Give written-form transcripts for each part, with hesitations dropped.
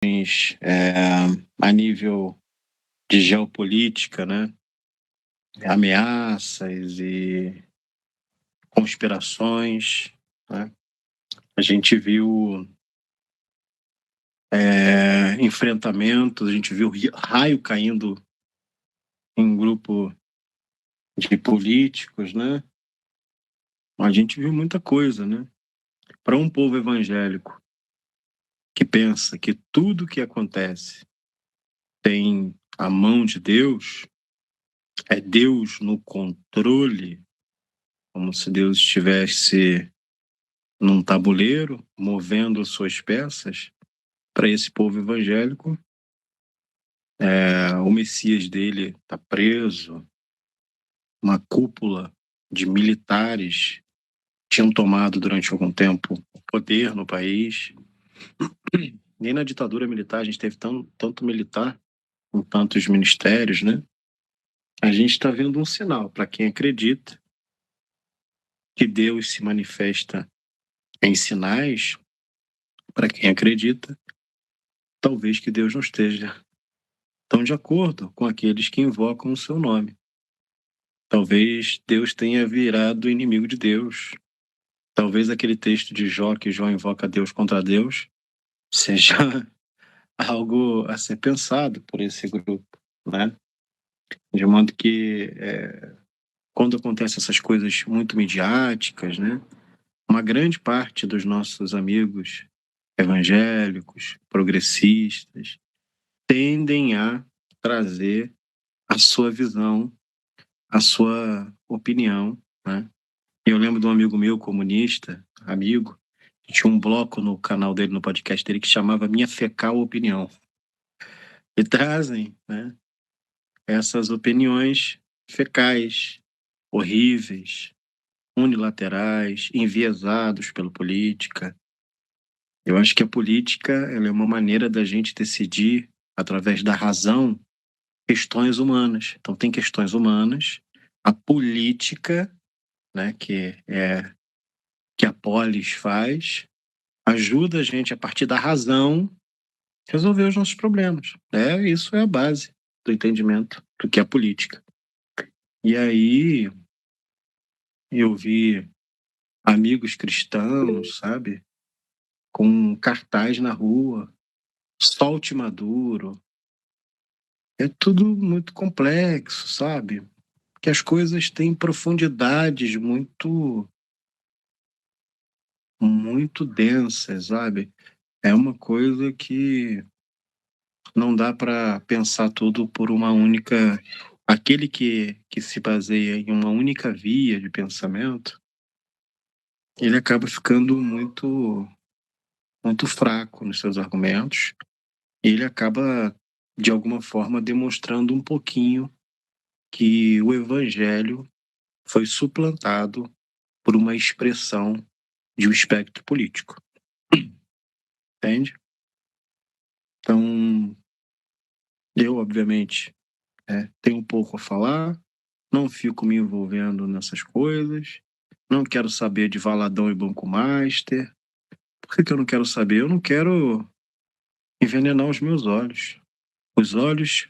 a nível de geopolítica, né? Ameaças e conspirações, né? A gente viu enfrentamentos, a gente viu raio caindo em grupo de políticos, né? A gente viu muita coisa, né? Para um povo evangélico que pensa que tudo que acontece tem a mão de Deus, é Deus no controle, como se Deus estivesse num tabuleiro, movendo suas peças. Para esse povo evangélico, o Messias dele está preso, uma cúpula de militares tinham tomado durante algum tempo o poder no país. Nem na ditadura militar a gente teve tanto militar com tantos ministérios, né? A gente está vendo um sinal para quem acredita que Deus se manifesta em sinais. Para quem acredita, talvez que Deus não esteja tão de acordo com aqueles que invocam o seu nome. Talvez Deus tenha virado inimigo de Deus. Talvez aquele texto de Jó, que Jó invoca Deus contra Deus, seja algo a ser pensado por esse grupo, né? De modo que, quando acontecem essas coisas muito midiáticas, né? Uma grande parte dos nossos amigos evangélicos, progressistas, tendem a trazer a sua visão, a sua opinião, né? Eu lembro de um amigo meu, comunista, amigo, que tinha um bloco no canal dele, no podcast dele, que chamava Minha Fecal Opinião. E trazem, né, essas opiniões fecais, horríveis, unilaterais, enviesados pela política. Eu acho que a política, ela é uma maneira da gente decidir, através da razão, questões humanas. Então, tem questões humanas, a política, né, que a polis faz, ajuda a gente, a partir da razão, resolver os nossos problemas. Isso é a base do entendimento do que é política. E aí eu vi amigos cristãos, sabe, com cartaz na rua, solte Maduro. É tudo muito complexo, sabe? Que as coisas têm profundidades muito densas, sabe? É uma coisa que não dá para pensar tudo por uma única. Aquele que se baseia em uma única via de pensamento, ele acaba ficando muito fraco nos seus argumentos. E ele acaba, de alguma forma, demonstrando um pouquinho que o evangelho foi suplantado por uma expressão de um espectro político. Entende? Então, eu, obviamente, tenho um pouco a falar, não fico me envolvendo nessas coisas, não quero saber de Valadão e Banco Master. Por que eu não quero saber? Eu não quero envenenar os meus olhos. Os olhos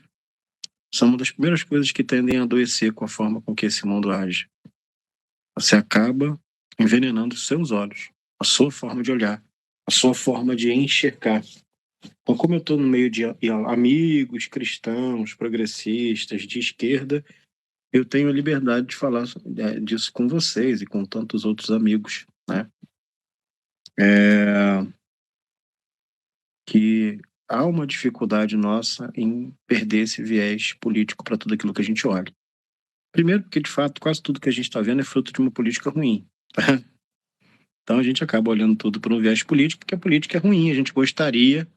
são uma das primeiras coisas que tendem a adoecer com a forma com que esse mundo age. Você acaba envenenando os seus olhos, a sua forma de olhar, a sua forma de enxergar. Então, como eu estou no meio de amigos cristãos, progressistas, de esquerda, eu tenho a liberdade de falar disso com vocês e com tantos outros amigos, né? Que há uma dificuldade nossa em perder esse viés político para tudo aquilo que a gente olha. Primeiro, porque de fato quase tudo que a gente está vendo é fruto de uma política ruim. Então a gente acaba olhando tudo por um viés político, porque a política é ruim. A gente gostaria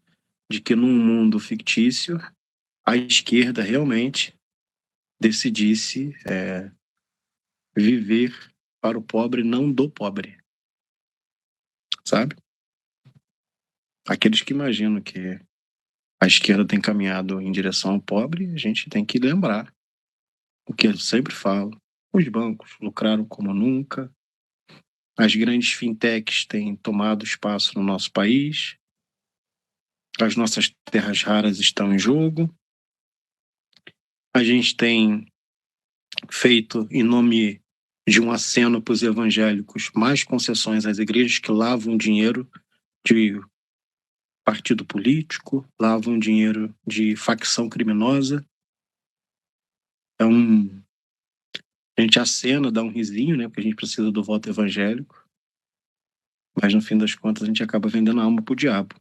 de que num mundo fictício a esquerda realmente decidisse viver para o pobre, não do pobre, sabe? Aqueles que imaginam que a esquerda tem caminhado em direção ao pobre, a gente tem que lembrar o que eu sempre falo. Os bancos lucraram como nunca, as grandes fintechs têm tomado espaço no nosso país, as nossas terras raras estão em jogo. A gente tem feito, em nome de um aceno para os evangélicos, mais concessões às igrejas que lavam dinheiro de partido político, lavam dinheiro de facção criminosa. Então, a gente acena, dá um risinho, né? Porque a gente precisa do voto evangélico. Mas, no fim das contas, a gente acaba vendendo a alma pro diabo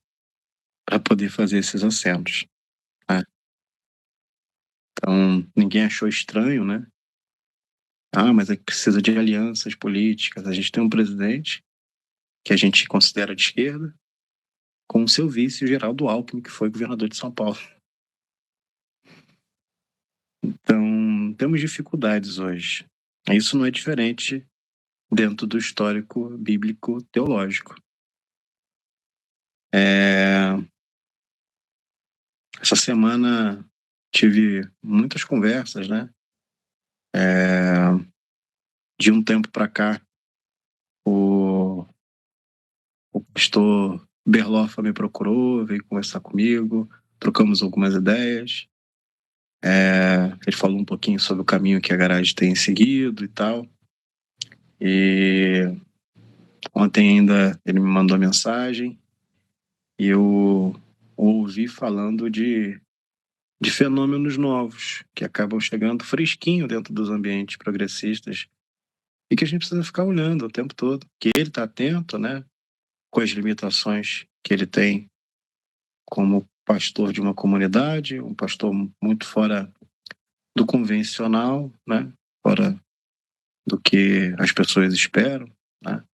para poder fazer esses acenos, né? Então, ninguém achou estranho, né? Ah, mas é que precisa de alianças políticas. A gente tem um presidente que a gente considera de esquerda, com o seu vice, o Geraldo Alckmin, que foi governador de São Paulo. Então, temos dificuldades hoje. Isso não é diferente dentro do histórico bíblico teológico. Essa semana tive muitas conversas, né? De um tempo para cá, o pastor Berloffa me procurou, veio conversar comigo, trocamos algumas ideias. Ele falou um pouquinho sobre o caminho que a garagem tem seguido e tal. E ontem ainda ele me mandou mensagem e eu ouvi falando de fenômenos novos que acabam chegando fresquinho dentro dos ambientes progressistas e que a gente precisa ficar olhando o tempo todo. Que ele está atento, né, com as limitações que ele tem como pastor de uma comunidade, um pastor muito fora do convencional, né, fora do que as pessoas esperam, né?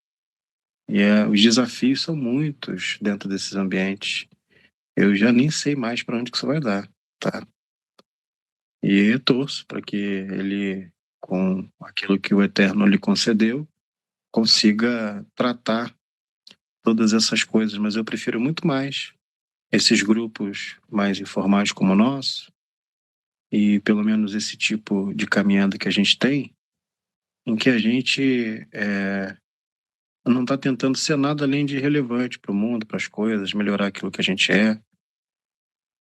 E os desafios são muitos dentro desses ambientes. Eu já nem sei mais para onde que isso vai dar, tá? E eu torço para que ele, com aquilo que o Eterno lhe concedeu, consiga tratar todas essas coisas. Mas eu prefiro muito mais esses grupos mais informais como o nosso, e pelo menos esse tipo de caminhada que a gente tem, em que a gente não está tentando ser nada além de relevante para o mundo, para as coisas, melhorar aquilo que a gente é,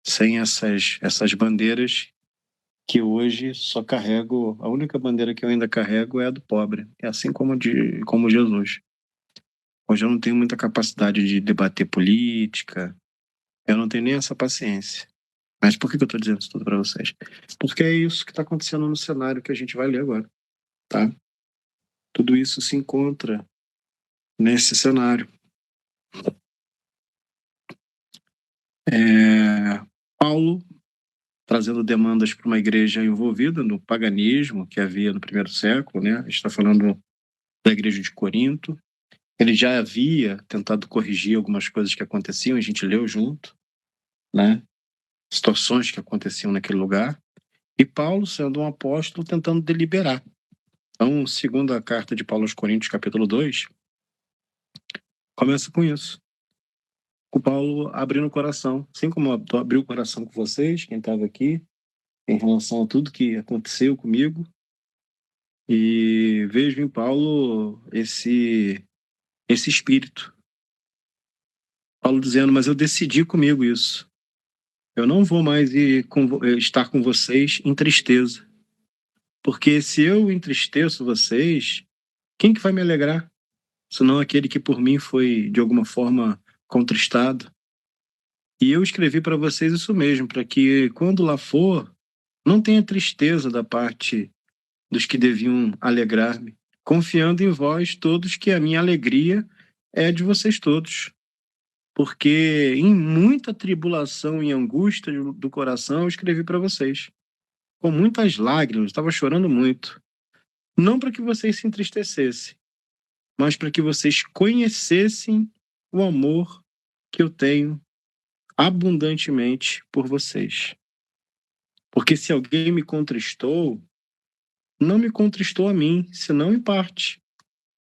sem essas bandeiras que hoje só carrego. A única bandeira que eu ainda carrego é a do pobre, é assim como Jesus. Hoje eu não tenho muita capacidade de debater política, eu não tenho nem essa paciência. Mas por que eu estou dizendo isso tudo para vocês? Porque é isso que está acontecendo no cenário que a gente vai ler agora, tá? Tudo isso se encontra nesse cenário. Paulo trazendo demandas para uma igreja envolvida no paganismo que havia no primeiro século, né? A gente está falando da igreja de Corinto. Ele já havia tentado corrigir algumas coisas que aconteciam, a gente leu junto, né? Situações que aconteciam naquele lugar. E Paulo, sendo um apóstolo, tentando deliberar. Então, segundo a carta de Paulo aos Coríntios, capítulo 2, começa com isso. Com Paulo abrindo o coração, assim como eu abri o coração com vocês, quem estava aqui, em relação a tudo que aconteceu comigo. E vejo em Paulo esse espírito. Paulo dizendo, mas eu decidi comigo isso. Eu não vou mais estar com vocês em tristeza. Porque se eu entristeço vocês, quem que vai me alegrar? Senão aquele que por mim foi, de alguma forma, contristado. E eu escrevi para vocês isso mesmo, para que quando lá for, não tenha tristeza da parte dos que deviam alegrar-me, confiando em vós todos que a minha alegria é de vocês todos. Porque em muita tribulação e angústia do coração eu escrevi para vocês, com muitas lágrimas, estava chorando muito. Não para que vocês se entristecessem, mas para que vocês conhecessem o amor que eu tenho abundantemente por vocês. Porque se alguém me contristou, não me contristou a mim, senão em parte,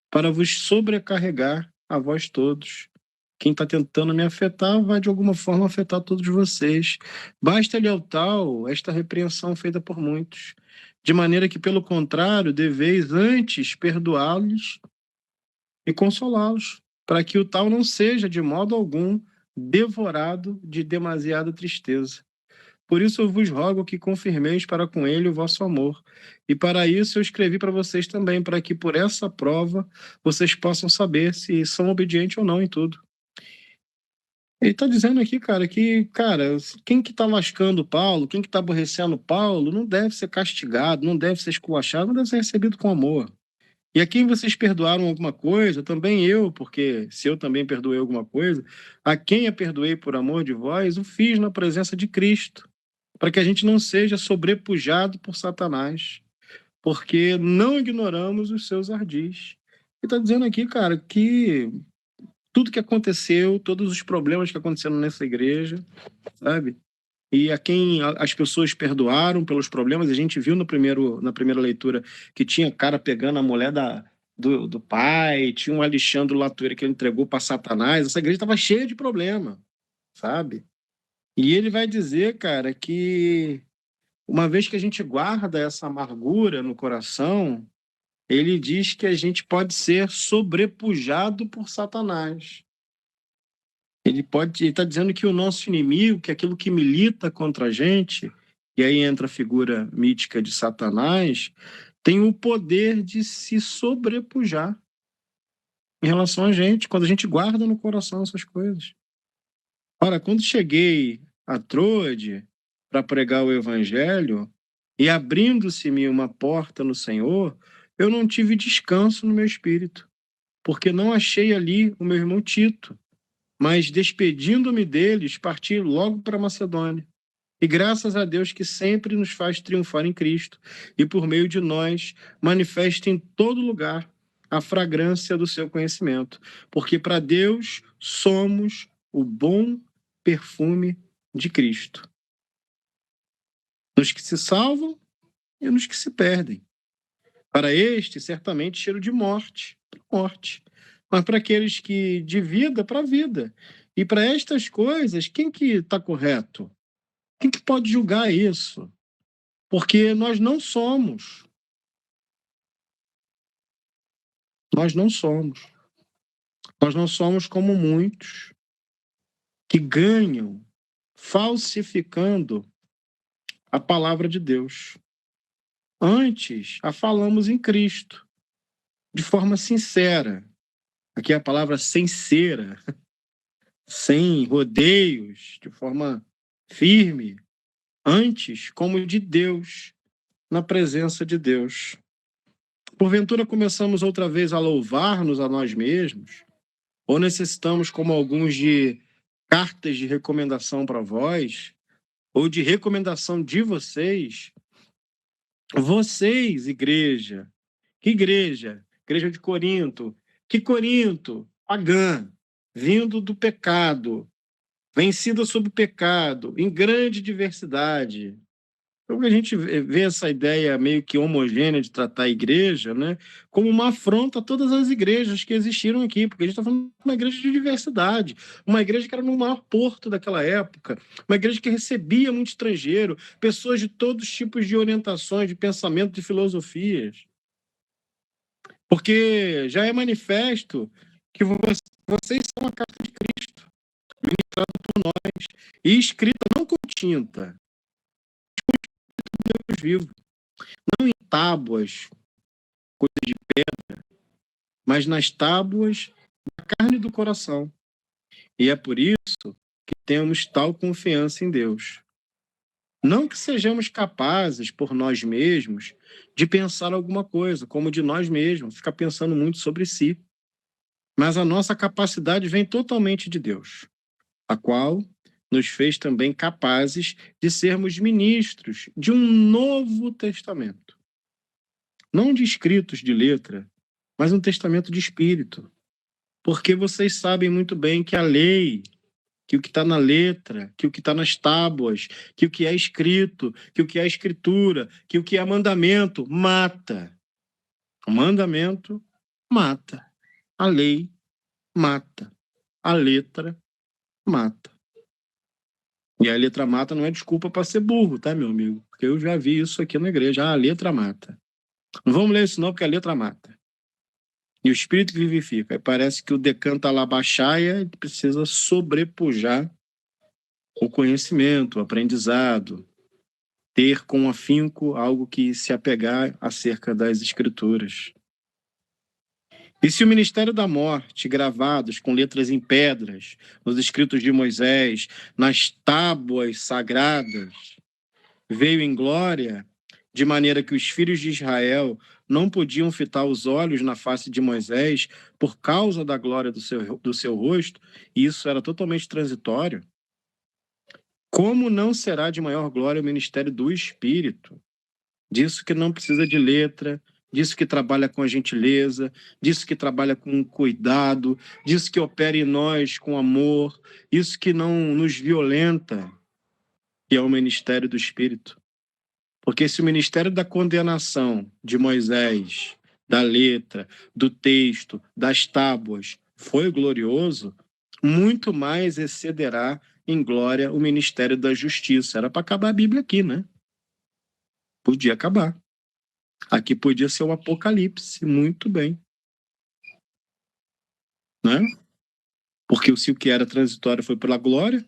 para vos sobrecarregar a vós todos. Quem está tentando me afetar vai de alguma forma afetar todos vocês. Basta-lhe ao tal esta repreensão feita por muitos, de maneira que, pelo contrário, deveis antes perdoá-los e consolá-los, para que o tal não seja de modo algum devorado de demasiada tristeza. Por isso eu vos rogo que confirmeis para com ele o vosso amor. E para isso eu escrevi para vocês também, para que por essa prova vocês possam saber se são obedientes ou não em tudo. Ele está dizendo aqui, cara, que, cara, quem que está lascando Paulo, quem que está aborrecendo Paulo, não deve ser castigado, não deve ser esculachado, não deve ser recebido com amor. E a quem vocês perdoaram alguma coisa, também eu, porque se eu também perdoei alguma coisa, a quem a perdoei por amor de vós, o fiz na presença de Cristo, para que a gente não seja sobrepujado por Satanás, porque não ignoramos os seus ardis. Ele está dizendo aqui, cara, que tudo que aconteceu, todos os problemas que aconteceram nessa igreja, sabe? E a quem as pessoas perdoaram pelos problemas, a gente viu na primeira leitura que tinha cara pegando a mulher do pai, tinha um Alexandre Latueira que ele entregou para Satanás, essa igreja estava cheia de problema, sabe? E ele vai dizer, cara, que uma vez que a gente guarda essa amargura no coração, ele diz que a gente pode ser sobrepujado por Satanás. Ele está dizendo que o nosso inimigo, que aquilo que milita contra a gente, e aí entra a figura mítica de Satanás, tem o poder de se sobrepujar em relação a gente, quando a gente guarda no coração essas coisas. Ora, quando cheguei a Troade para pregar o evangelho, e abrindo-se-me uma porta no Senhor, eu não tive descanso no meu espírito, porque não achei ali o meu irmão Tito, mas despedindo-me deles, parti logo para Macedônia. E graças a Deus que sempre nos faz triunfar em Cristo, e por meio de nós manifesta em todo lugar a fragrância do seu conhecimento, porque para Deus somos o bom perfume de Cristo. Nos que se salvam e nos que se perdem. Para este, certamente, cheiro de morte, morte. Mas para aqueles que de vida, para vida. E para estas coisas, quem que está correto? Quem que pode julgar isso? Porque nós não somos. Nós não somos. Nós não somos como muitos que ganham falsificando a palavra de Deus. Antes, a falamos em Cristo, de forma sincera. Aqui é a palavra sincera, sem rodeios, de forma firme, antes como de Deus, na presença de Deus. Porventura começamos outra vez a louvar-nos a nós mesmos, ou necessitamos, como alguns, de cartas de recomendação para vós, ou de recomendação de vocês? Vocês, igreja, que igreja? Igreja de Corinto. Que Corinto? Pagã, vindo do pecado, vencida sob o pecado, em grande diversidade. Então, a gente vê essa ideia meio que homogênea de tratar a igreja, né, como uma afronta a todas as igrejas que existiram aqui, porque a gente está falando de uma igreja de diversidade, uma igreja que era no maior porto daquela época, uma igreja que recebia muito estrangeiro, pessoas de todos os tipos de orientações, de pensamento, de filosofias. Porque já é manifesto que vocês são a carta de Cristo, ministrada por nós, e escrita não com tinta, Deus vivo, não em tábuas, coisa de pedra, mas nas tábuas da carne do coração. E é por isso que temos tal confiança em Deus. Não que sejamos capazes, por nós mesmos, de pensar alguma coisa, como de nós mesmos, ficar pensando muito sobre si. Mas a nossa capacidade vem totalmente de Deus, a qual nos fez também capazes de sermos ministros de um novo testamento. Não de escritos de letra, mas um testamento de espírito. Porque vocês sabem muito bem que a lei, que o que está na letra, que o que está nas tábuas, que o que é escrito, que o que é escritura, que o que é mandamento, mata. O mandamento mata. A lei mata. A letra mata. E a letra mata não é desculpa para ser burro, tá, meu amigo? Porque eu já vi isso aqui na igreja. Ah, a letra mata. Não vamos ler isso não, porque a letra mata. E o Espírito vivifica. Aí parece que o decanta lá baixaia precisa sobrepujar o conhecimento, o aprendizado, ter com afinco algo que se apegar acerca das Escrituras. E se o ministério da morte, gravados com letras em pedras, nos escritos de Moisés, nas tábuas sagradas, veio em glória, de maneira que os filhos de Israel não podiam fitar os olhos na face de Moisés por causa da glória do seu rosto, e isso era totalmente transitório, como não será de maior glória o ministério do Espírito? Disso que não precisa de letra, disso que trabalha com a gentileza, disso que trabalha com cuidado, disso que opera em nós com amor, isso que não nos violenta, que é o ministério do Espírito. Porque se o ministério da condenação de Moisés, da letra, do texto, das tábuas, foi glorioso, muito mais excederá em glória o ministério da justiça. Era para acabar a Bíblia aqui, né? Podia acabar. Aqui podia ser o Apocalipse, muito bem. Né? Porque se o que era transitório foi pela glória,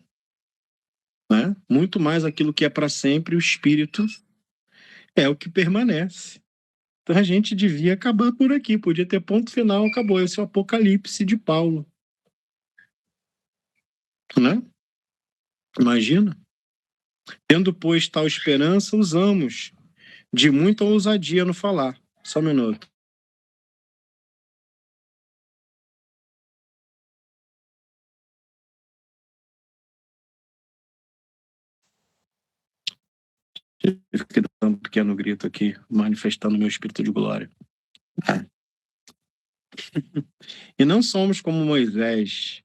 né? Muito mais aquilo que é para sempre, o Espírito é o que permanece. Então a gente devia acabar por aqui, podia ter ponto final, acabou. Esse é o Apocalipse de Paulo. Né? Imagina. Tendo, pois, tal esperança, usamos de muita ousadia no falar. Só um minuto. Eu fiquei dando um pequeno grito aqui, manifestando meu espírito de glória. E não somos como Moisés,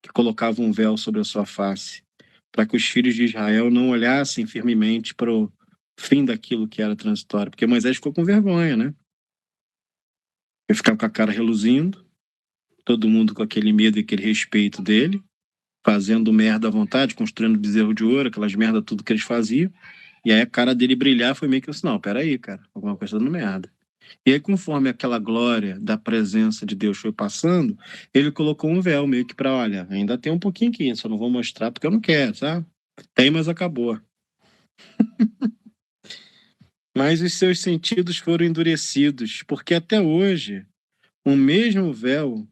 que colocava um véu sobre a sua face, para que os filhos de Israel não olhassem firmemente para o fim daquilo que era transitório. Porque Moisés ficou com vergonha, né? Ele ficava com a cara reluzindo, todo mundo com aquele medo e aquele respeito dele, fazendo merda à vontade, construindo bezerro de ouro, aquelas merda tudo que eles faziam. E aí a cara dele brilhar foi meio que assim, não, peraí, cara, alguma coisa dando merda. E aí, conforme aquela glória da presença de Deus foi passando, ele colocou um véu meio que para, olha, ainda tem um pouquinho aqui, só não vou mostrar porque eu não quero, sabe? Tem, mas acabou. Mas os seus sentidos foram endurecidos, porque até hoje o mesmo véu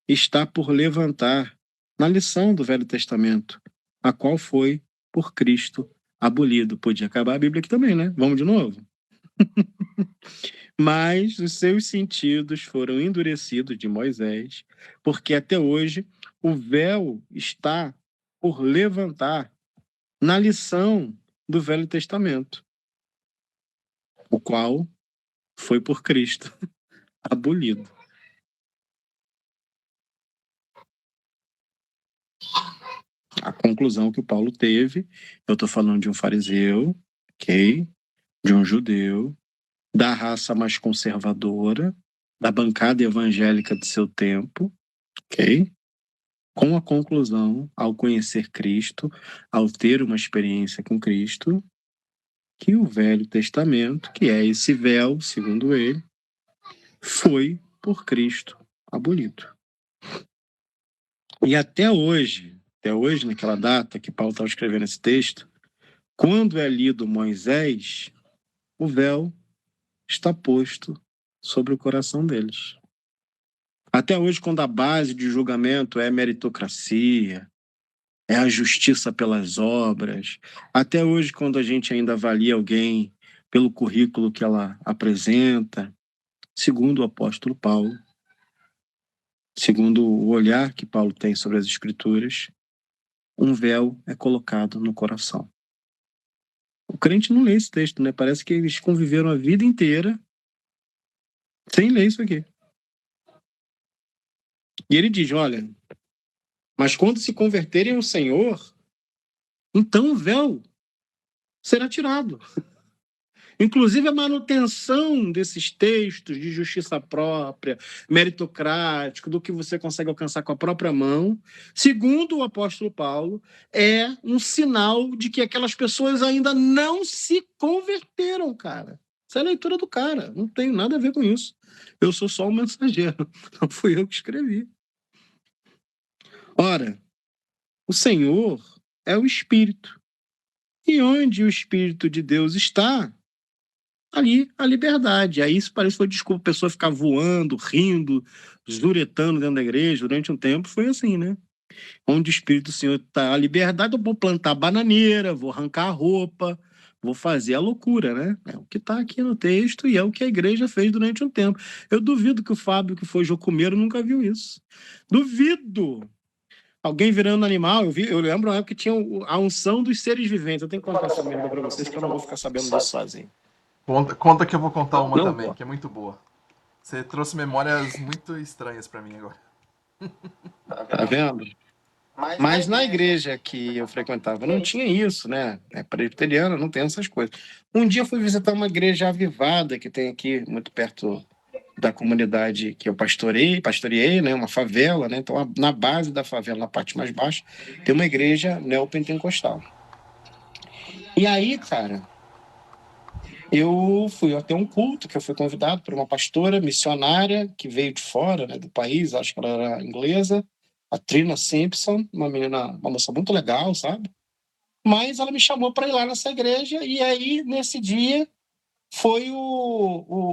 está por levantar na lição do Velho Testamento, a qual foi, por Cristo, abolido. Podia acabar a Bíblia aqui também, né? Vamos de novo? Mas os seus sentidos foram endurecidos de Moisés, porque até hoje o véu está por levantar na lição do Velho Testamento, o qual foi por Cristo abolido. A conclusão que o Paulo teve, eu estou falando de um fariseu, ok? De um judeu, da raça mais conservadora, da bancada evangélica de seu tempo, ok? Com a conclusão, ao conhecer Cristo, ao ter uma experiência com Cristo, que o Velho Testamento, que é esse véu, segundo ele, foi por Cristo abolido. E até hoje, naquela data que Paulo estava escrevendo esse texto, quando é lido Moisés, o véu está posto sobre o coração deles. Até hoje, quando a base de julgamento é meritocracia, é a justiça pelas obras, até hoje, quando a gente ainda avalia alguém pelo currículo que ela apresenta, segundo o apóstolo Paulo, segundo o olhar que Paulo tem sobre as Escrituras, um véu é colocado no coração. O crente não lê esse texto, né? Parece que eles conviveram a vida inteira sem ler isso aqui. E ele diz, olha, mas quando se converterem ao Senhor, então o véu será tirado. Inclusive a manutenção desses textos de justiça própria, meritocrático, do que você consegue alcançar com a própria mão, segundo o apóstolo Paulo, é um sinal de que aquelas pessoas ainda não se converteram, cara. Essa é a leitura do cara. Não tenho nada a ver com isso. Eu sou só um mensageiro. Não fui eu que escrevi. Ora, o Senhor é o Espírito. E onde o Espírito de Deus está, ali a liberdade. Aí isso parece que foi desculpa a pessoa ficar voando, rindo, zuretando dentro da igreja durante um tempo. Foi assim, né? Onde o Espírito do Senhor está, a liberdade, eu vou plantar bananeira, vou arrancar a roupa, vou fazer a loucura, né? É o que está aqui no texto e é o que a igreja fez durante um tempo. Eu duvido que o Fábio, que foi jocumeiro, nunca viu isso. Duvido! Alguém virando animal, eu lembro uma época que tinha a unção dos seres viventes. Eu tenho que contar essa merda pra vocês, que eu não vou ficar sabendo disso sozinho. Conta que eu vou contar uma Não, também, que é muito boa. Você trouxe memórias muito estranhas pra mim agora. tá vendo? Mas na igreja que eu frequentava não tinha isso, né? É presbiteriana, não tem essas coisas. Um dia eu fui visitar uma igreja avivada que tem aqui muito perto da comunidade que eu pastoreei, né? Uma favela, né? Então na base da favela, na parte mais baixa, tem uma igreja neopentecostal. E aí, cara, eu fui até um culto que eu fui convidado por uma pastora missionária que veio de fora, né, do país, acho que ela era inglesa, a Trina Simpson, uma menina, uma moça muito legal, sabe? Mas ela me chamou para ir lá nessa igreja e aí nesse dia foi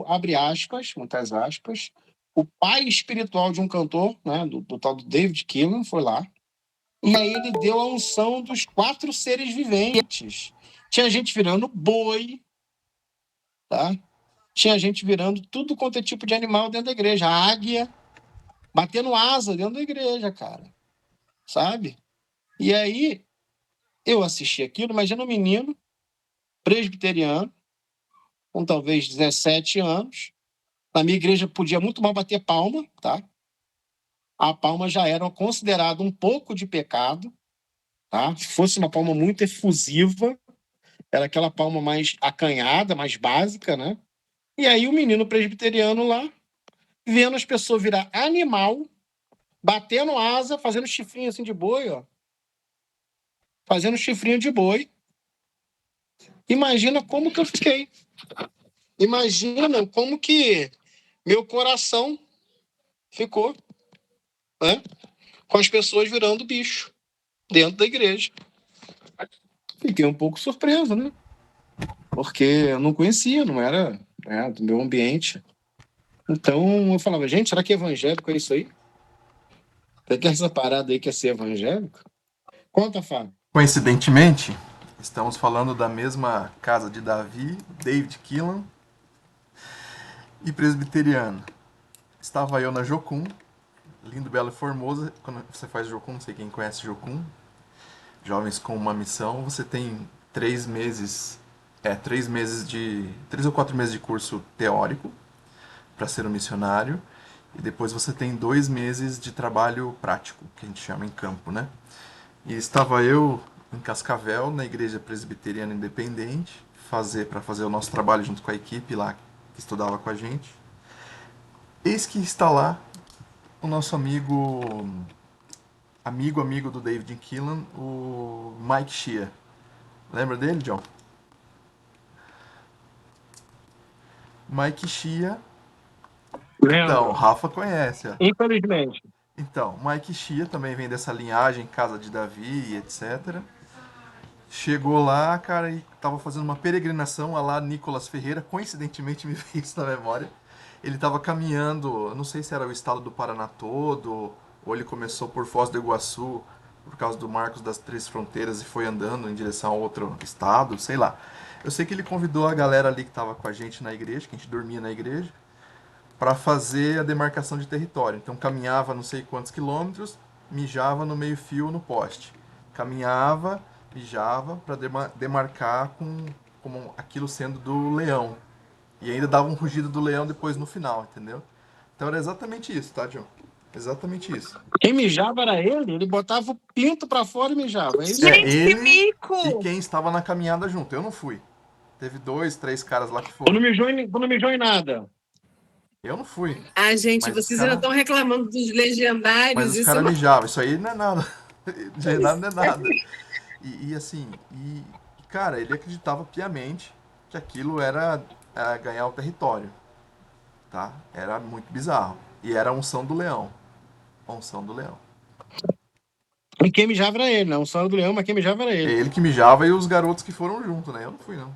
abre aspas, muitas aspas, o pai espiritual de um cantor, né, do tal do David Keelan, foi lá. E aí ele deu a unção dos 4 seres viventes. Tinha gente virando boi, tá? Tinha gente virando tudo quanto é tipo de animal dentro da igreja. A águia batendo asa dentro da igreja, cara. Sabe? E aí eu assisti aquilo, imagina um menino presbiteriano, com talvez 17 anos. Na minha igreja podia muito mal bater palma, tá? A palma já era considerada um pouco de pecado, tá? Se fosse uma palma muito efusiva, era aquela palma mais acanhada, mais básica, né? E aí o menino presbiteriano lá, vendo as pessoas virar animal, batendo asa, fazendo chifrinho assim de boi, ó. Fazendo chifrinho de boi. Imagina como que eu fiquei. Imagina como que meu coração ficou, né? Com as pessoas virando bicho dentro da igreja. Fiquei um pouco surpreso, né? Porque eu não conhecia, não era, né, do meu ambiente. Então eu falava, gente, será que evangélico é isso aí? Tem que essa parada aí que é ser evangélico? Conta, Fábio. Coincidentemente, estamos falando da mesma casa de Davi, David Keelan e presbiteriano. Estava eu na Jocum, lindo, belo e formoso. Quando você faz Jocum, não sei quem conhece Jocum, Jovens com uma Missão, você tem 3 meses, 3 ou 4 meses de curso teórico para ser um missionário, e depois você tem 2 meses de trabalho prático, que a gente chama em campo, né? E estava eu em Cascavel, na Igreja Presbiteriana Independente, para fazer o nosso trabalho junto com a equipe lá que estudava com a gente. Eis que está lá o nosso amigo do David Keelan, o Mike Shea. Lembra dele, John? Mike Shea. Então, Lembro. Rafa conhece, ó. Infelizmente. Então, Mike Shea também vem dessa linhagem, casa de Davi, etc. Chegou lá, cara, e tava fazendo uma peregrinação a lá Nicolas Ferreira, coincidentemente me veio isso na memória. Ele tava caminhando, não sei se era o estado do Paraná todo, ou ele começou por Foz do Iguaçu, por causa do Marcos das Três Fronteiras, e foi andando em direção a outro estado, sei lá. Eu sei que ele convidou a galera ali que tava com a gente na igreja, que a gente dormia na igreja, para fazer a demarcação de território. Então caminhava não sei quantos quilômetros, mijava no meio-fio no poste. Caminhava, mijava para demarcar como aquilo sendo do leão. E ainda dava um rugido do leão depois no final, entendeu? Então era exatamente isso, tá, John? Exatamente isso. Quem mijava era ele botava o pinto pra fora e mijava, é isso? É, Gente, que ele e mico! quem estava na caminhada junto. Eu não fui. Teve 2, 3 caras lá que Tu não foram. mijou tu não mijou em nada. Eu não fui. Ah, gente, Mas os vocês ainda caras estão reclamando dos Mas legendários, os isso é caras uma mijavam, isso aí não é nada. Legendário não é nada. E assim, cara, ele acreditava piamente que aquilo era ganhar o território, tá? Era muito bizarro. E era a unção do leão. A unção do leão. E quem mijava era ele, não. O sonho do leão, mas quem mijava era É ele. ele que mijava e os garotos que foram junto, né? Eu não fui, não.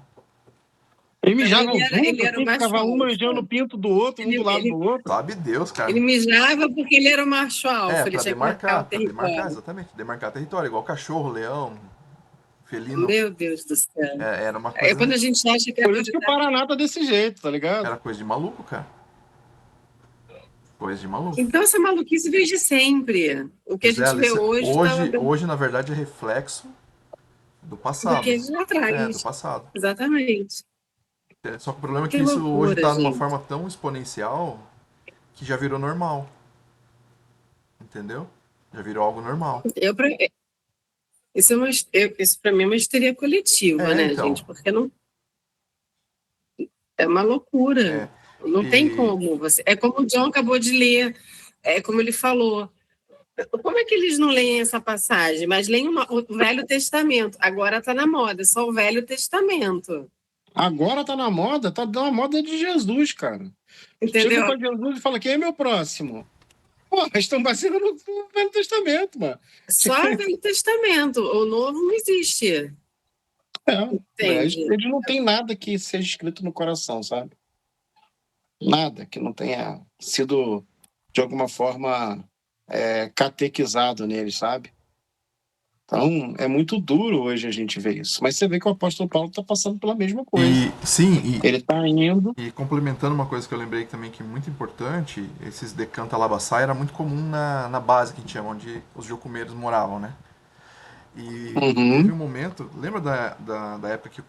Eles Não, mijavam ele junto, era o assim, macho ficava um alfa. manjando o pinto do outro, um do Ele, lado do ele, outro. Sabe Deus, cara. ele mijava porque ele era o macho É, alfa, ele tinha que marcar o pra demarcar, território. exatamente. Demarcar território, igual cachorro, leão, felino. Meu Deus do céu. Era uma É coisa. quando a gente acha que é Por isso que o novidade. Paraná tá desse jeito, tá ligado? Era coisa de maluco, cara. Coisa de maluco. Então, essa maluquice veio de sempre. O que a Pois é, gente vê Alice, hoje estava hoje, na verdade, é reflexo do do passado. que lá Do atrás. passado. Exatamente. Só que o problema é que Que isso hoje loucura, tá numa gente. forma tão exponencial que já virou normal. Entendeu? Já virou algo normal. Eu, pra- isso para mim é uma histeria coletiva, né, Então. gente? Porque não é uma loucura. É. Não tem E. como você. É como o John acabou de ler, é como ele falou. Como é que eles não leem essa passagem? Mas leem o Velho Testamento. Agora está na moda, só o Velho Testamento. Agora tá na moda, tá na moda de Jesus, cara. Chega Entendeu? pra Jesus e fala: quem é meu próximo? Pô, estão baseando no Velho Testamento, mano. Só o Velho Testamento. O Novo não existe. Entende? Eles não têm nada que seja escrito no coração, sabe? Nada que não tenha sido, de alguma forma, catequizado neles, sabe? Então, é muito duro hoje a gente ver isso. Mas você vê que o apóstolo Paulo está passando pela mesma coisa. Sim, Ele está indo. e complementando uma coisa que eu lembrei também que é muito importante, esses decanta labaçai era muito comum na base que a gente chama, onde os jocumeiros moravam, né? E teve Uhum. um momento, lembra da época que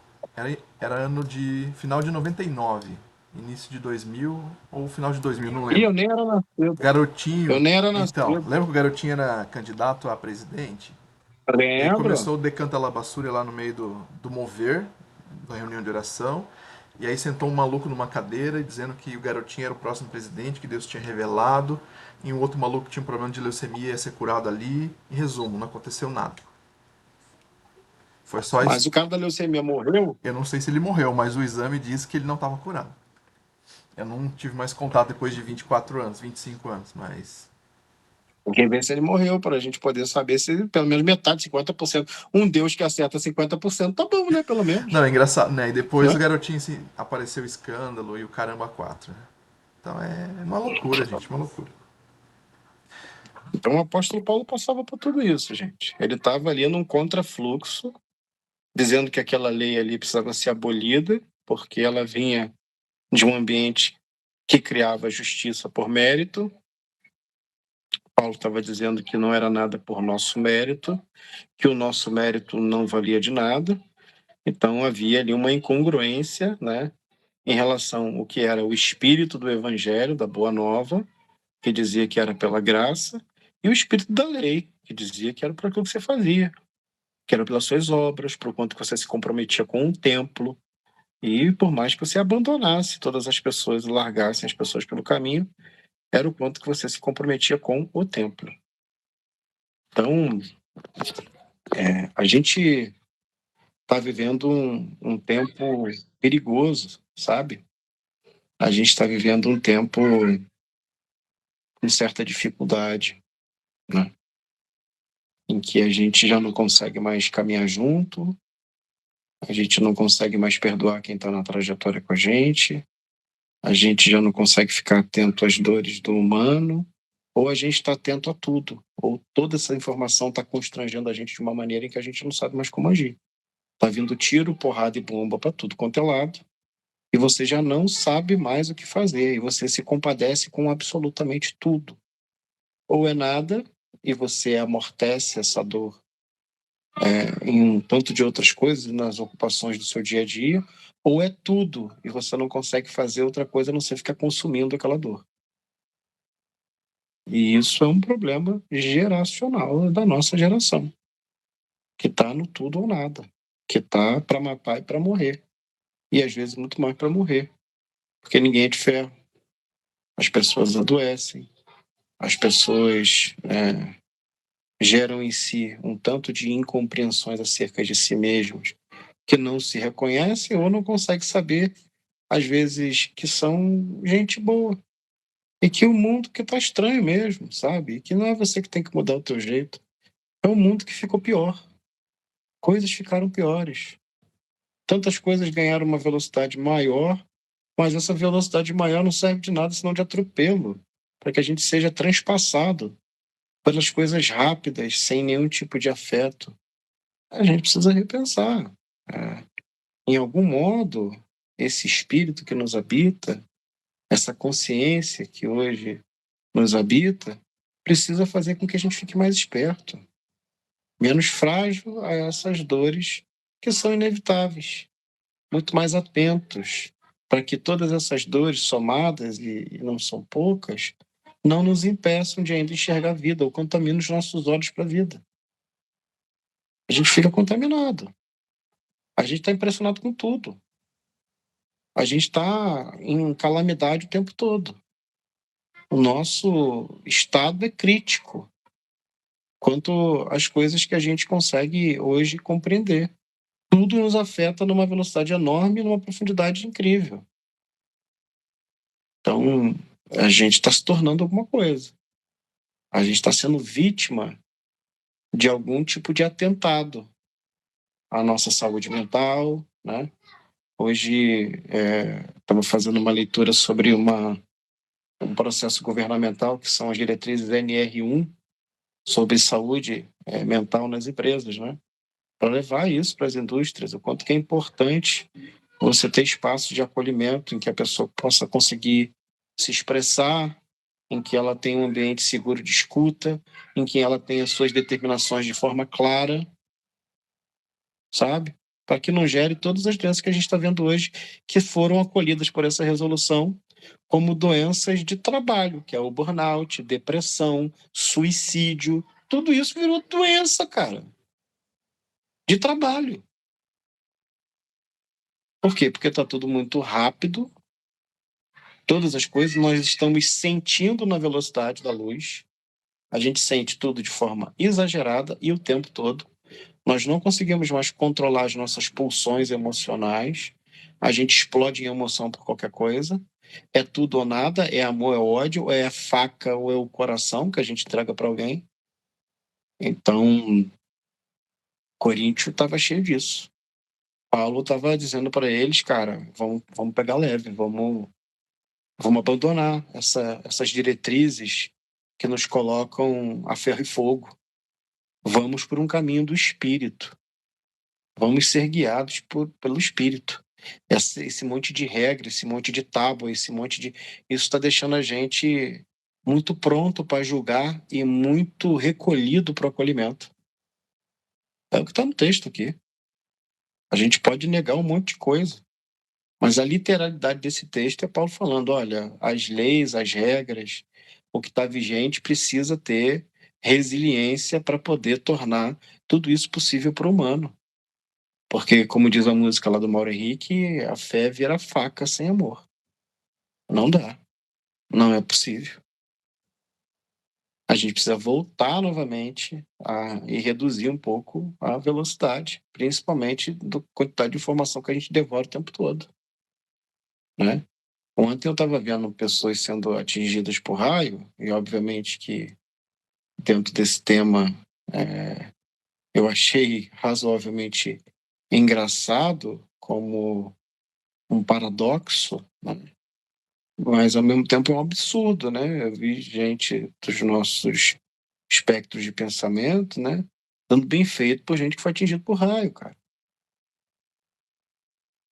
era ano de final de 99, início de 2000 ou final de 2000, não E lembro. eu nem era nascido. Eu Garotinho, nem era então, nascido. lembra que o Garotinho era candidato a presidente? E aí Lembro. começou o Decanta Labassúria lá no meio do mover, da reunião de oração. E aí sentou um maluco numa cadeira dizendo que o Garotinho era o próximo presidente, que Deus tinha revelado. E um outro maluco que tinha um problema de leucemia ia ser curado ali. Em resumo, não aconteceu nada. Foi só isso. Mas o cara da leucemia morreu. Eu não sei se ele morreu, mas o exame diz que ele não estava curado. Eu não tive mais contato depois de 24 anos, 25 anos, mas. Tem que ver se ele morreu, para a gente poder saber se pelo menos metade, 50%. Um Deus que acerta 50%, tá bom, né? Pelo menos. Não, é engraçado, né? E depois Né? o Garotinho apareceu o escândalo e o caramba 4, né? Então é uma loucura, gente, uma loucura. Então o apóstolo Paulo passava por tudo isso, gente. Ele estava ali num contrafluxo, dizendo que aquela lei ali precisava ser abolida, porque ela vinha de um ambiente que criava justiça por mérito. Paulo estava dizendo que não era nada por nosso mérito, que o nosso mérito não valia de nada. Então havia ali uma incongruência, né, em relação ao que era o espírito do evangelho, da boa nova, que dizia que era pela graça, e o espírito da lei, que dizia que era por aquilo que você fazia, que era pelas suas obras, por quanto que você se comprometia com o templo, e por mais que você abandonasse todas as pessoas e largasse as pessoas pelo caminho, era o quanto que você se comprometia com o templo. Então, a gente está vivendo um tempo perigoso, sabe? A gente está vivendo um tempo com certa dificuldade, né? Em que a gente já não consegue mais caminhar junto, a gente não consegue mais perdoar quem está na trajetória com a gente já não consegue ficar atento às dores do humano, ou a gente está atento a tudo, ou toda essa informação está constrangendo a gente de uma maneira em que a gente não sabe mais como agir. Está vindo tiro, porrada e bomba para tudo quanto é lado, e você já não sabe mais o que fazer, e você se compadece com absolutamente tudo. Ou é nada, e você amortece essa dor em um tanto de outras coisas, nas ocupações do seu dia a dia, ou é tudo, e você não consegue fazer outra coisa a não ser ficar consumindo aquela dor. E isso é um problema geracional da nossa geração, que está no tudo ou nada, que está para matar e para morrer. E às vezes muito mais para morrer, porque ninguém é de ferro. As pessoas adoecem, as pessoas geram em si um tanto de incompreensões acerca de si mesmos, que não se reconhecem ou não conseguem saber às vezes, que são gente boa. E que o mundo que tá estranho mesmo, sabe? E que não é você que tem que mudar o teu jeito. É um mundo que ficou pior. Coisas ficaram piores. Tantas coisas ganharam uma velocidade maior, mas essa velocidade maior não serve de nada senão de atropelo, para que a gente seja transpassado pelas coisas rápidas, sem nenhum tipo de afeto. A gente precisa repensar. É, em algum modo, esse espírito que nos habita, essa consciência que hoje nos habita, precisa fazer com que a gente fique mais esperto, menos frágil a essas dores que são inevitáveis, muito mais atentos para que todas essas dores somadas, e não são poucas, não nos impeçam de ainda enxergar a vida ou contaminem os nossos olhos para a vida. A gente fica contaminado. A gente está impressionado com tudo. A gente está em calamidade o tempo todo. O nosso estado é crítico quanto às coisas que a gente consegue hoje compreender. Tudo nos afeta numa velocidade enorme e numa profundidade incrível. Então, a gente está se tornando alguma coisa. A gente está sendo vítima de algum tipo de atentado à nossa saúde mental, né? Hoje, estamos fazendo uma leitura sobre um processo governamental, que são as diretrizes NR1, sobre saúde mental nas empresas, né? Para levar isso para as indústrias, o quanto que é importante você ter espaço de acolhimento em que a pessoa possa conseguir se expressar, em que ela tenha um ambiente seguro de escuta, em que ela tenha suas determinações de forma clara, sabe? Para que não gere todas as doenças que a gente está vendo hoje, que foram acolhidas por essa resolução como doenças de trabalho, que é o burnout, depressão, suicídio. Tudo isso virou doença, cara, de trabalho. Por quê? Porque está tudo muito rápido, todas as coisas nós estamos sentindo na velocidade da luz, a gente sente tudo de forma exagerada e o tempo todo. Nós não conseguimos mais controlar as nossas pulsões emocionais, a gente explode em emoção por qualquer coisa, é tudo ou nada, é amor, é ódio, é a faca ou é o coração que a gente entrega para alguém. Então, Coríntio estava cheio disso. Paulo estava dizendo para eles, cara, vamos pegar leve, vamos abandonar essas diretrizes que nos colocam a ferro e fogo. Vamos por um caminho do espírito. Vamos ser guiados pelo espírito. Esse monte de regra, esse monte de tábua, esse monte de... Isso está deixando a gente muito pronto para julgar e muito recolhido para o acolhimento. É o que está no texto aqui. A gente pode negar um monte de coisa, mas a literalidade desse texto é Paulo falando, olha, as leis, as regras, o que está vigente precisa ter resiliência para poder tornar tudo isso possível para o humano. Porque, como diz a música lá do Mauro Henrique, a fé vira faca sem amor. Não dá. Não é possível. A gente precisa voltar novamente e reduzir um pouco a velocidade, principalmente da quantidade de informação que a gente devora o tempo todo. Né? Ontem eu estava vendo pessoas sendo atingidas por raio, e obviamente que dentro desse tema eu achei razoavelmente engraçado como um paradoxo, né? Mas ao mesmo tempo é um absurdo, né? Eu vi gente dos nossos espectros de pensamento, né? Dando bem feito por gente que foi atingido por raio, cara.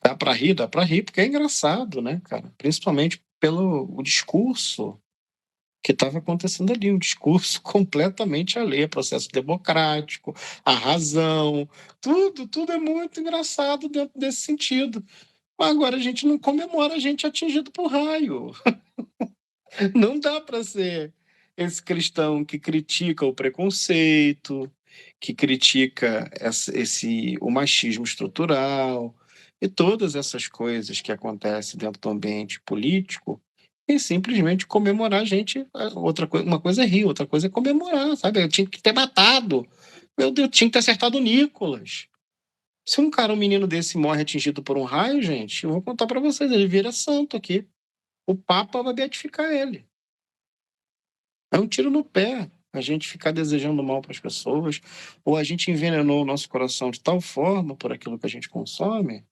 Dá pra rir, porque é engraçado, né, cara? Principalmente pelo o discurso que estava acontecendo ali, um discurso completamente alheio ao processo democrático, à razão, tudo é muito engraçado dentro desse sentido. Mas agora a gente não comemora a gente atingido por raio. Não dá para ser esse cristão que critica o preconceito, que critica o machismo estrutural e todas essas coisas que acontecem dentro do ambiente político e simplesmente comemorar a gente. Uma coisa é rir, outra coisa é comemorar, sabe? Eu tinha que ter matado. Meu Deus, tinha que ter acertado o Nicolas, Se um menino desse morre atingido por um raio, gente, eu vou contar para vocês, ele vira santo aqui. O Papa vai beatificar ele. É um tiro no pé a gente ficar desejando mal para as pessoas, ou a gente envenenou o nosso coração de tal forma por aquilo que a gente consome,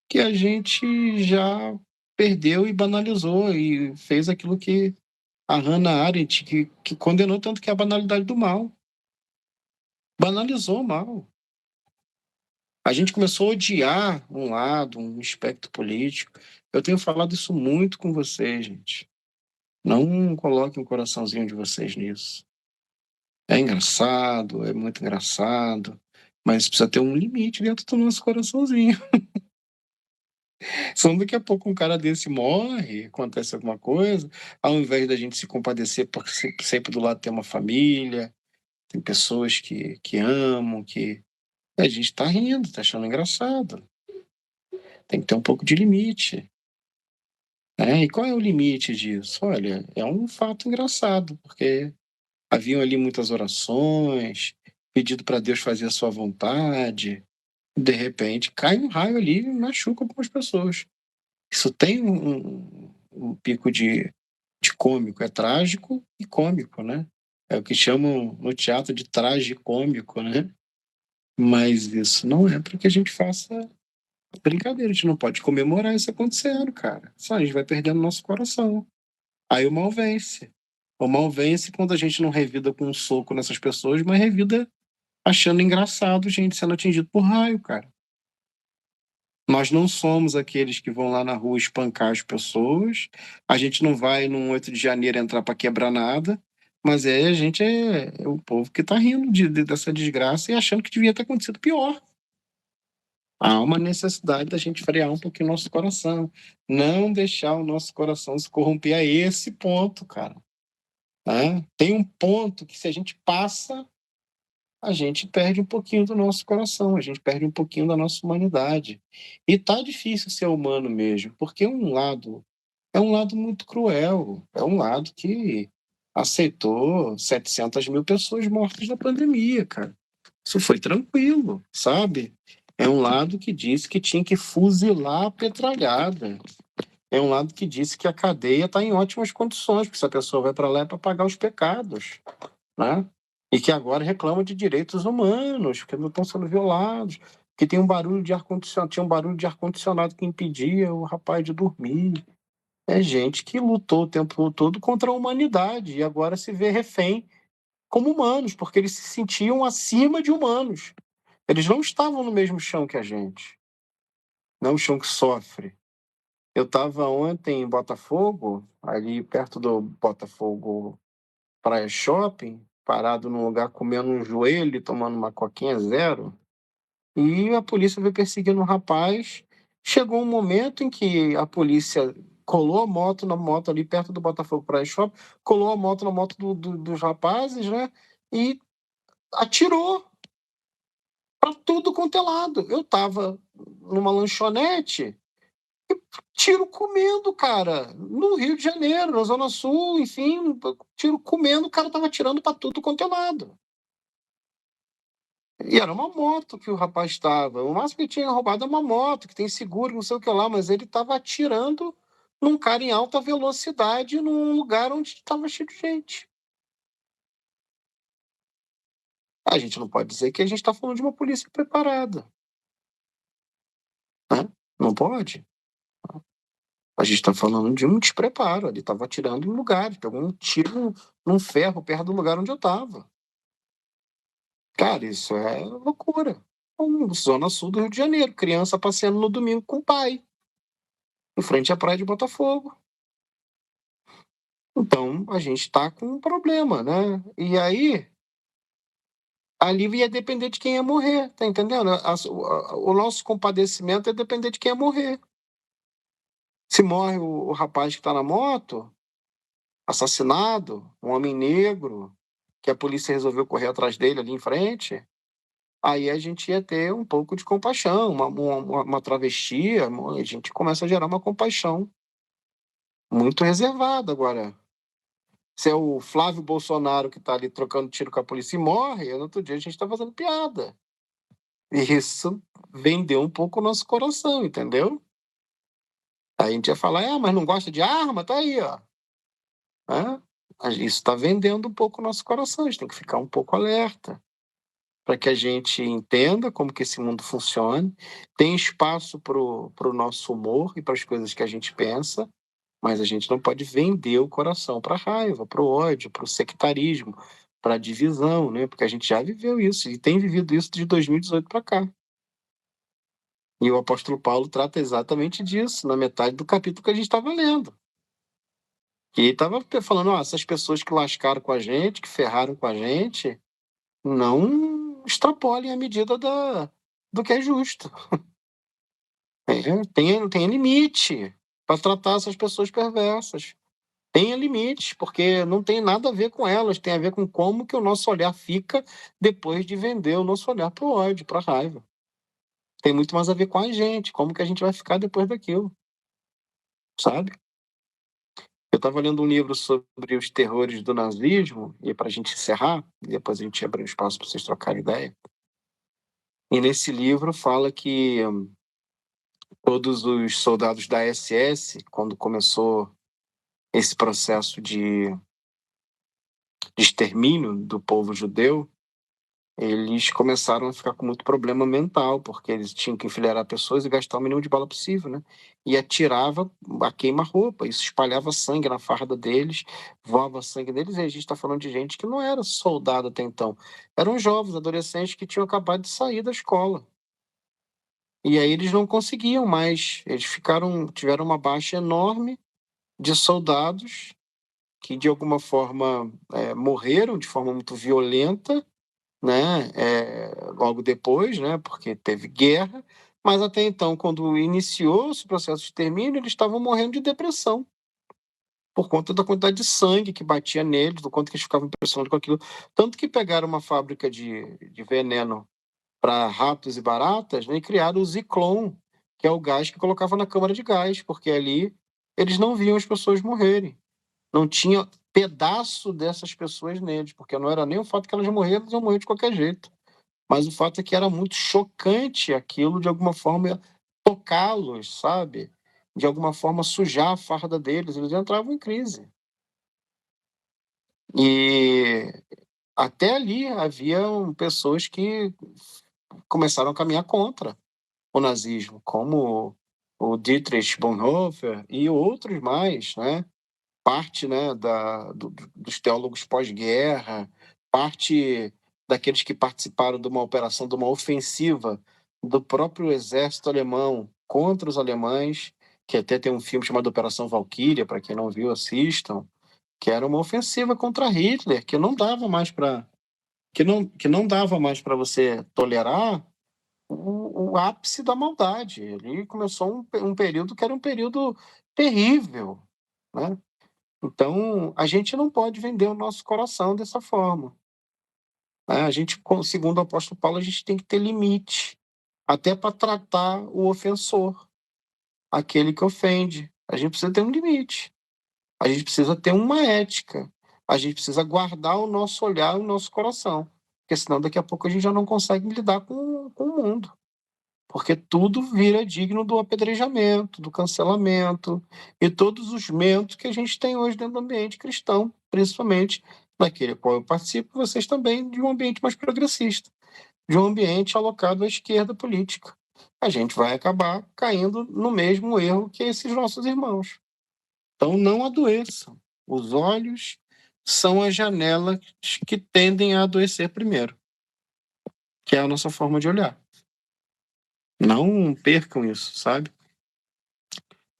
que a gente já perdeu e banalizou e fez aquilo que a Hannah Arendt, que condenou tanto, que é a banalidade do mal. Banalizou o mal. A gente começou a odiar um lado, um espectro político. Eu tenho falado isso muito com vocês, gente. Não coloquem o coraçãozinho de vocês nisso. É engraçado, é muito engraçado, mas precisa ter um limite dentro do nosso coraçãozinho. Senão daqui a pouco um cara desse morre, acontece alguma coisa, ao invés da gente se compadecer, porque sempre do lado tem uma família, tem pessoas que amam, que a gente tá rindo, tá achando engraçado. Tem que ter um pouco de limite. E qual é o limite disso? Olha, é um fato engraçado, porque haviam ali muitas orações, pedido para Deus fazer a sua vontade. De repente, cai um raio ali e machuca algumas pessoas. Isso tem um pico de cômico, é trágico e cômico, né? É o que chamam no teatro de tragicômico, né? Mas isso não é para que a gente faça brincadeira, a gente não pode comemorar isso acontecendo, cara. Só a gente vai perdendo nosso coração. Aí o mal vence. O mal vence quando a gente não revida com um soco nessas pessoas, mas revida achando engraçado gente sendo atingido por raio, cara. Nós não somos aqueles que vão lá na rua espancar as pessoas. A gente não vai num 8 de janeiro entrar para quebrar nada. Mas a gente é o povo que está rindo dessa desgraça e achando que devia ter acontecido pior. Há uma necessidade da gente frear um pouquinho o nosso coração. Não deixar o nosso coração se corromper a esse ponto, cara. Tem um ponto que, se a gente passa, a gente perde um pouquinho do nosso coração, a gente perde um pouquinho da nossa humanidade. E tá difícil ser humano mesmo, porque é um lado muito cruel, é um lado que aceitou 700 mil pessoas mortas na pandemia, cara. Isso foi tranquilo, sabe? É um lado que disse que tinha que fuzilar a petralhada. É um lado que disse que a cadeia está em ótimas condições, porque essa pessoa vai para lá é para pagar os pecados, né? E que agora reclama de direitos humanos, que não estão sendo violados, que tem um barulho de ar-condicionado, tinha um barulho de ar-condicionado que impedia o rapaz de dormir. É gente que lutou o tempo todo contra a humanidade e agora se vê refém como humanos, porque eles se sentiam acima de humanos. Eles não estavam no mesmo chão que a gente, não o chão que sofre. Eu estava ontem em Botafogo, ali perto do Botafogo Praia Shopping, parado num lugar comendo um joelho e tomando uma coquinha zero, e a polícia veio perseguindo um rapaz. Chegou um momento em que a polícia colou a moto na moto ali perto do Botafogo Praia Shopping, colou a moto na moto dos rapazes, né? E atirou para tudo quanto é lado. Eu estava numa lanchonete, tiro comendo, cara, no Rio de Janeiro, na Zona Sul, enfim, tiro comendo, o cara tava atirando para tudo quanto é lado. E era uma moto que o rapaz estava. O máximo que tinha roubado é uma moto, que tem seguro, não sei o que lá, mas ele estava atirando num cara em alta velocidade num lugar onde estava cheio de gente. A gente não pode dizer que a gente está falando de uma polícia preparada, né? Não pode. A gente está falando de um despreparo. Ele estava atirando em lugares, pegou um tiro num ferro perto do lugar onde eu estava. Cara, isso é loucura. Zona Sul do Rio de Janeiro, criança passeando no domingo com o pai, em frente à praia de Botafogo. Então, a gente está com um problema, né? E aí, ali ia depender de quem ia morrer, tá entendendo? O nosso compadecimento ia depender de quem ia morrer. Se morre o rapaz que está na moto, assassinado, um homem negro, que a polícia resolveu correr atrás dele ali em frente, aí a gente ia ter um pouco de compaixão, uma travestia, a gente começa a gerar uma compaixão muito reservada. Agora, se é o Flávio Bolsonaro que está ali trocando tiro com a polícia e morre, no outro dia a gente está fazendo piada. Isso vendeu um pouco o nosso coração, entendeu? Aí a gente ia falar, mas não gosta de arma? Tá aí, ó. Isso está vendendo um pouco o nosso coração, a gente tem que ficar um pouco alerta para que a gente entenda como que esse mundo funciona, tem espaço para o nosso humor e para as coisas que a gente pensa, mas a gente não pode vender o coração para a raiva, para o ódio, para o sectarismo, para a divisão, né? Porque a gente já viveu isso e tem vivido isso de 2018 para cá. E o apóstolo Paulo trata exatamente disso, na metade do capítulo que a gente estava lendo. E ele estava falando, essas pessoas que lascaram com a gente, que ferraram com a gente, não extrapolem a medida do que é justo. Tem limite para tratar essas pessoas perversas. Tenha limites, porque não tem nada a ver com elas, tem a ver com como que o nosso olhar fica depois de vender o nosso olhar para o ódio, para a raiva. Tem muito mais a ver com a gente, como que a gente vai ficar depois daquilo, sabe? Eu estava lendo um livro sobre os terrores do nazismo, e para a gente encerrar, e depois a gente abrir um espaço para vocês trocarem ideia. E nesse livro fala que todos os soldados da SS, quando começou esse processo de extermínio do povo judeu, eles começaram a ficar com muito problema mental, porque eles tinham que enfileirar pessoas e gastar o mínimo de bala possível, né? E atirava a queima-roupa, isso espalhava sangue na farda deles, voava sangue deles, e a gente está falando de gente que não era soldado até então, eram jovens, adolescentes que tinham acabado de sair da escola. E aí eles não conseguiam mais, eles tiveram uma baixa enorme de soldados que de alguma forma morreram de forma muito violenta, né? Logo depois, né? Porque teve guerra, mas até então, quando iniciou esse processo de extermínio, eles estavam morrendo de depressão por conta da quantidade de sangue que batia neles, do quanto que eles ficavam impressionados com aquilo. Tanto que pegaram uma fábrica de veneno para ratos e baratas, né, e criaram o Ziclon, que é o gás que colocava na câmara de gás, porque ali eles não viam as pessoas morrerem. Não tinha pedaço dessas pessoas neles, porque não era nem o fato que elas morreram, elas iam morrer de qualquer jeito. Mas o fato é que era muito chocante aquilo, de alguma forma, tocá-los, sabe? De alguma forma, sujar a farda deles. Eles entravam em crise. E até ali haviam pessoas que começaram a caminhar contra o nazismo, como o Dietrich Bonhoeffer e outros mais, né? Parte, né, dos teólogos pós-guerra, parte daqueles que participaram de uma operação, de uma ofensiva do próprio exército alemão contra os alemães, que até tem um filme chamado Operação Valquíria, para quem não viu, assistam, que era uma ofensiva contra Hitler, que não dava mais para que não dava mais para você tolerar o ápice da maldade. Ele começou um período que era um período terrível, né? Então, a gente não pode vender o nosso coração dessa forma, né? A gente, segundo o apóstolo Paulo, a gente tem que ter limite, até para tratar o ofensor, aquele que ofende. A gente precisa ter um limite, a gente precisa ter uma ética, a gente precisa guardar o nosso olhar, o nosso coração, porque senão daqui a pouco a gente já não consegue lidar com o mundo. Porque tudo vira digno do apedrejamento, do cancelamento e todos os mentos que a gente tem hoje dentro do ambiente cristão, principalmente naquele qual eu participo, vocês também, de um ambiente mais progressista, de um ambiente alocado à esquerda política. A gente vai acabar caindo no mesmo erro que esses nossos irmãos. Então, não adoeçam. Os olhos são as janelas que tendem a adoecer primeiro, que é a nossa forma de olhar. Não percam isso, sabe?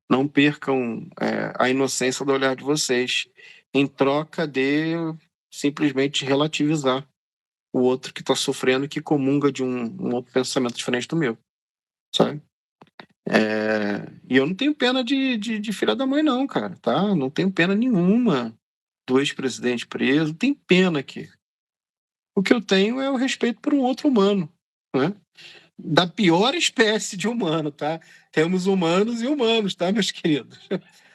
Não percam a inocência do olhar de vocês, em troca de simplesmente relativizar o outro que está sofrendo, que comunga de um outro pensamento diferente do meu, sabe? E eu não tenho pena de filha da mãe, não, cara, tá? Não tenho pena nenhuma do ex-presidente preso, não tem pena aqui. O que eu tenho é o respeito por um outro humano, né? Da pior espécie de humano, tá? Temos humanos e humanos, tá, meus queridos?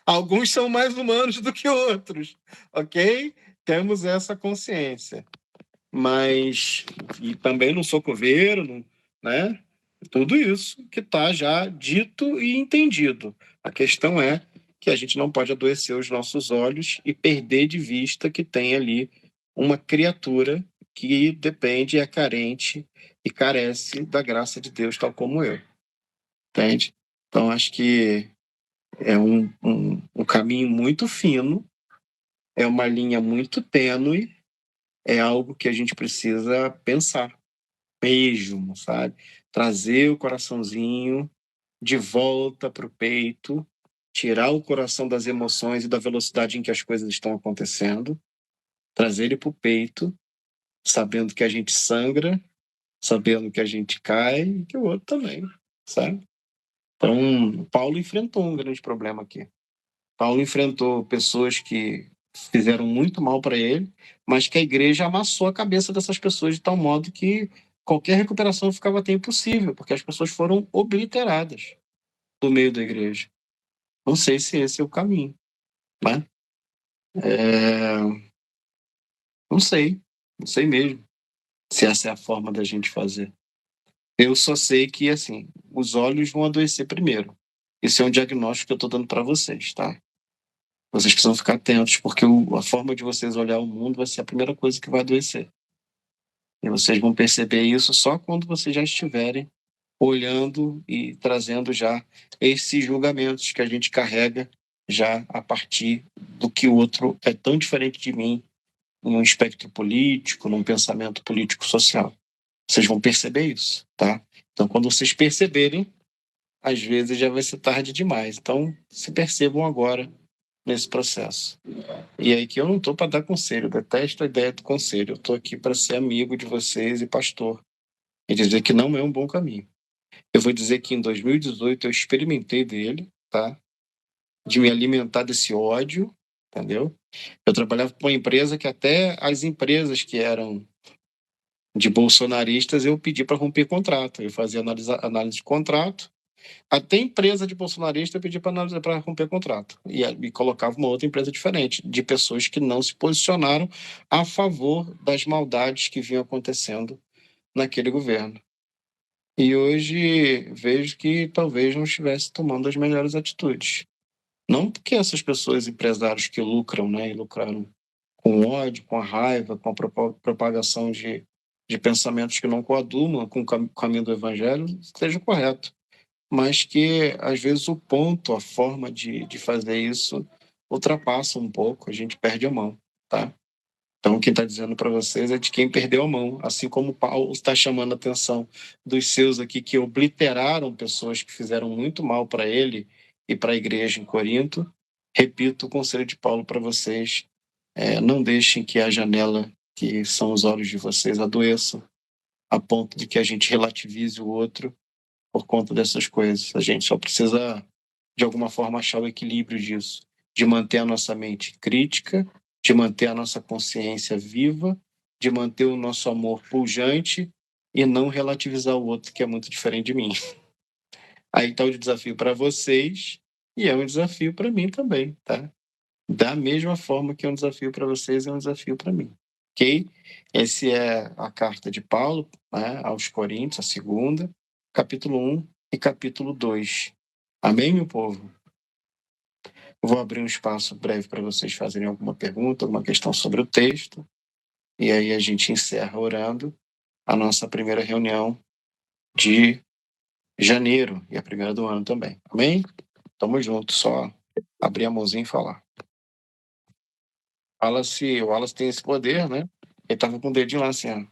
Alguns são mais humanos do que outros, ok? Temos essa consciência. Mas, e também não sou coveiro, né? Tudo isso que está já dito e entendido. A questão é que a gente não pode adoecer os nossos olhos e perder de vista que tem ali uma criatura que depende, é carente e carece da graça de Deus, tal como eu. Entende? Então, acho que é um caminho muito fino, é uma linha muito tênue, é algo que a gente precisa pensar mesmo, sabe? Trazer o coraçãozinho de volta para o peito, tirar o coração das emoções e da velocidade em que as coisas estão acontecendo, trazer ele para o peito, sabendo que a gente sangra, sabendo que a gente cai e que o outro também, sabe? Então, Paulo enfrentou um grande problema aqui. Paulo enfrentou pessoas que fizeram muito mal para ele, mas que a igreja amassou a cabeça dessas pessoas de tal modo que qualquer recuperação ficava até impossível, porque as pessoas foram obliteradas do meio da igreja. Não sei se esse é o caminho, né? Não sei, não sei mesmo se essa é a forma da gente fazer. Eu só sei que, assim, os olhos vão adoecer primeiro. Esse é um diagnóstico que eu estou dando para vocês, tá? Vocês precisam ficar atentos, porque a forma de vocês olhar o mundo vai ser a primeira coisa que vai adoecer. E vocês vão perceber isso só quando vocês já estiverem olhando e trazendo já esses julgamentos que a gente carrega já a partir do que o outro é tão diferente de mim em um espectro político, num pensamento político-social. Vocês vão perceber isso, tá? Então, quando vocês perceberem, às vezes já vai ser tarde demais. Então, se percebam agora nesse processo. E aí que eu não estou para dar conselho, eu detesto a ideia do conselho. Eu estou aqui para ser amigo de vocês e pastor. E dizer que não é um bom caminho. Eu vou dizer que em 2018 eu experimentei dele, tá? De me alimentar desse ódio, entendeu? Eu trabalhava para uma empresa que até as empresas que eram de bolsonaristas eu pedi para romper contrato. Eu fazia análise de contrato. Até empresa de bolsonarista eu pedi para romper contrato. E colocava uma outra empresa diferente, de pessoas que não se posicionaram a favor das maldades que vinham acontecendo naquele governo. E hoje vejo que talvez não estivesse tomando as melhores atitudes. Não porque essas pessoas, empresários que lucram, né, e lucraram com ódio, com a raiva, com a propagação de pensamentos que não coadunam com o caminho do evangelho, esteja correto. Mas que, às vezes, o ponto, a forma de fazer isso ultrapassa um pouco, a gente perde a mão, tá? Então, quem está dizendo para vocês é de quem perdeu a mão, assim como Paulo está chamando a atenção dos seus aqui que obliteraram pessoas que fizeram muito mal para ele e para a igreja em Corinto. Repito o conselho de Paulo para vocês: não deixem que a janela, que são os olhos de vocês, adoeçam a ponto de que a gente relativize o outro por conta dessas coisas. A gente só precisa, de alguma forma, achar o equilíbrio disso, de manter a nossa mente crítica, de manter a nossa consciência viva, de manter o nosso amor pujante e não relativizar o outro que é muito diferente de mim. Aí está o desafio para vocês e é um desafio para mim também, tá? Da mesma forma que é um desafio para vocês, é um desafio para mim. Ok? Essa é a carta de Paulo, né, aos Coríntios, a segunda, capítulo 1 e capítulo 2. Amém, meu povo? Eu vou abrir um espaço breve para vocês fazerem alguma pergunta, alguma questão sobre o texto, e aí a gente encerra orando a nossa primeira reunião de janeiro, e a primeira do ano também. Amém? Tamo junto, só abrir a mãozinha e falar. O Wallace tem esse poder, né? Ele tava com o dedinho lá assim, ó.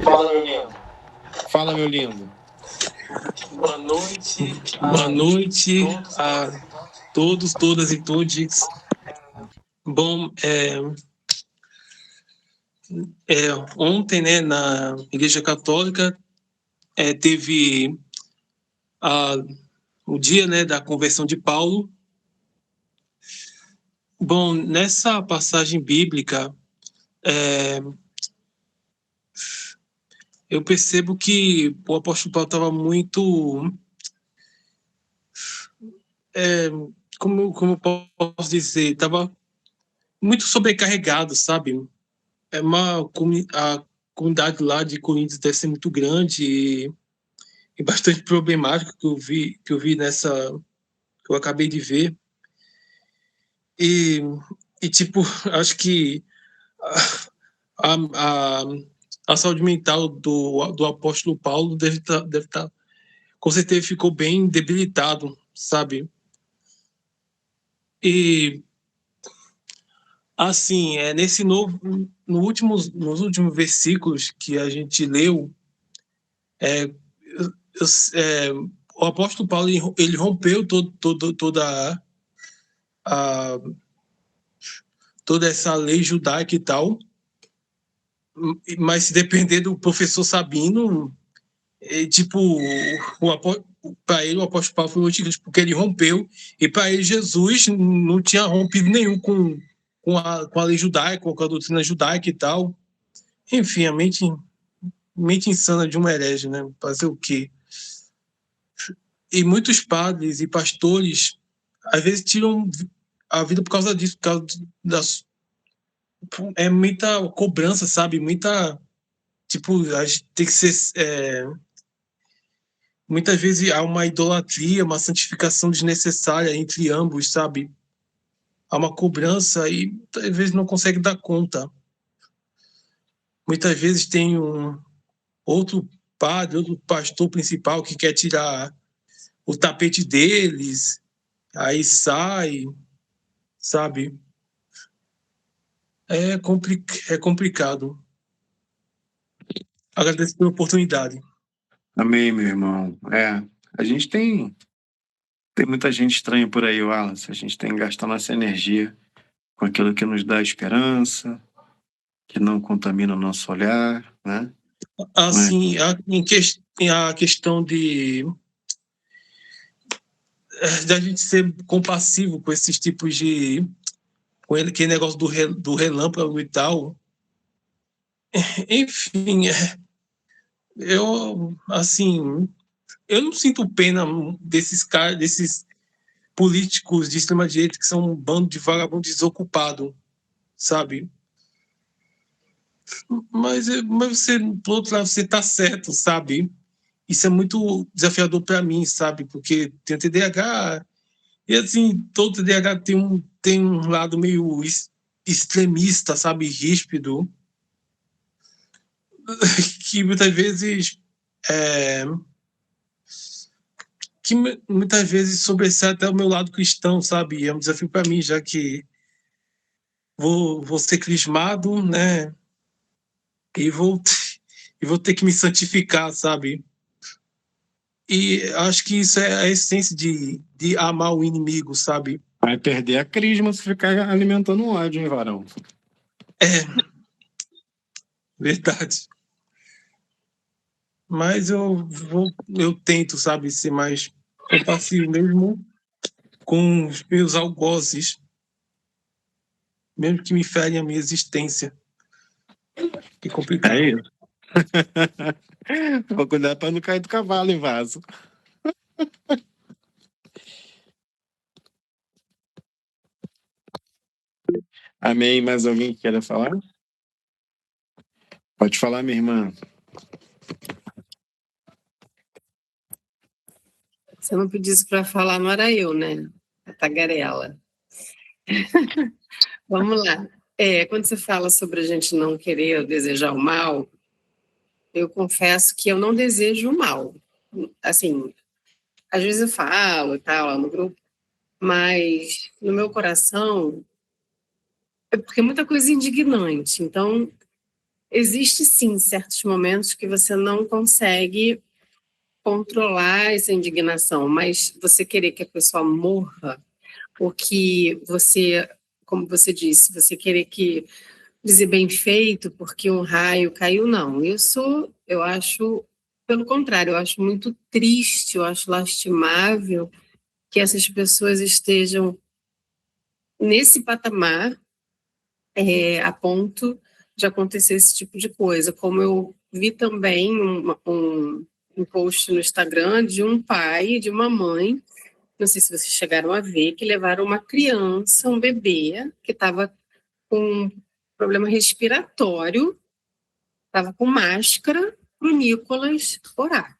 Fala, meu lindo. Fala, meu lindo. Boa noite a todos, todas e todes. Bom, ontem, né, na Igreja Católica, teve o dia, né, da conversão de Paulo. Bom, nessa passagem bíblica, eu percebo que o apóstolo Paulo estava muito... como eu posso dizer? Estava muito sobrecarregado, sabe? A comunidade lá de Corinthians deve ser muito grande e bastante problemático que eu vi nessa que eu acabei de ver. E, tipo, acho que a, a, a saúde mental do apóstolo Paulo deve estar, com certeza ficou bem debilitado, sabe? E assim, nos últimos versículos que a gente leu, o apóstolo Paulo ele rompeu a, toda essa lei judaica e tal, mas se depender do professor Sabino, tipo, para ele o apóstolo Paulo foi muito grande, porque ele rompeu, e para ele Jesus não tinha rompido nenhum com a lei judaica, com a doutrina judaica e tal. Enfim, a mente insana de um herege, né? Fazer o quê? E muitos padres e pastores, às vezes, tiram a vida por causa disso, por causa das. É muita cobrança, sabe? Muita. Tipo, a gente tem que ser. Muitas vezes há uma idolatria, uma santificação desnecessária entre ambos, sabe? Há uma cobrança e às vezes não consegue dar conta. Muitas vezes tem outro padre, outro pastor principal que quer tirar o tapete deles, aí sai, sabe? É complicado. Agradeço pela oportunidade. Amém, meu irmão. A gente tem muita gente estranha por aí, Wallace. A gente tem que gastar nossa energia com aquilo que nos dá esperança, que não contamina o nosso olhar, né? Assim, a questão de a gente ser compassivo com esses tipos de. Com aquele negócio do relâmpago e tal. Enfim, assim, eu não sinto pena desses caras, desses políticos de extrema-direita que são um bando de vagabundo desocupado, sabe? Mas você, por outro lado, você tá certo, sabe? Isso é muito desafiador para mim, sabe? Porque tem TDAH e, assim, todo TDAH tem um lado meio extremista, sabe? Ríspido, que muitas vezes sobressai até o meu lado cristão, sabe? E é um desafio para mim, já que vou ser crismado, né? E vou ter que me santificar, sabe? E acho que isso é a essência de amar o inimigo, sabe? Vai perder a crisma se ficar alimentando ódio, hein, varão? Verdade. Mas eu tento, sabe, ser mais compassivo mesmo com os meus algozes, mesmo que me ferem a minha existência. Que complicado. É isso. Vou cuidar para não cair do cavalo em vaso. Amém. Mais alguém que queira falar? Pode falar, minha irmã. Se eu não pedisse para falar, não era eu, né? A tagarela. Vamos lá. Quando você fala sobre a gente não querer ou desejar o mal, eu confesso que eu não desejo o mal. Assim, às vezes eu falo e tal lá no grupo, mas no meu coração é porque é muita coisa indignante. Então, existe sim certos momentos que você não consegue controlar essa indignação, mas você querer que a pessoa morra, ou que você, como você disse, você querer que dizer bem feito porque um raio caiu, não. Eu acho, pelo contrário, eu acho muito triste, eu acho lastimável que essas pessoas estejam nesse patamar a ponto de acontecer esse tipo de coisa. Como eu vi também um post no Instagram de um pai e de uma mãe, não sei se vocês chegaram a ver, que levaram uma criança, um bebê, que estava com um problema respiratório, Estava com máscara para o Nicolas orar,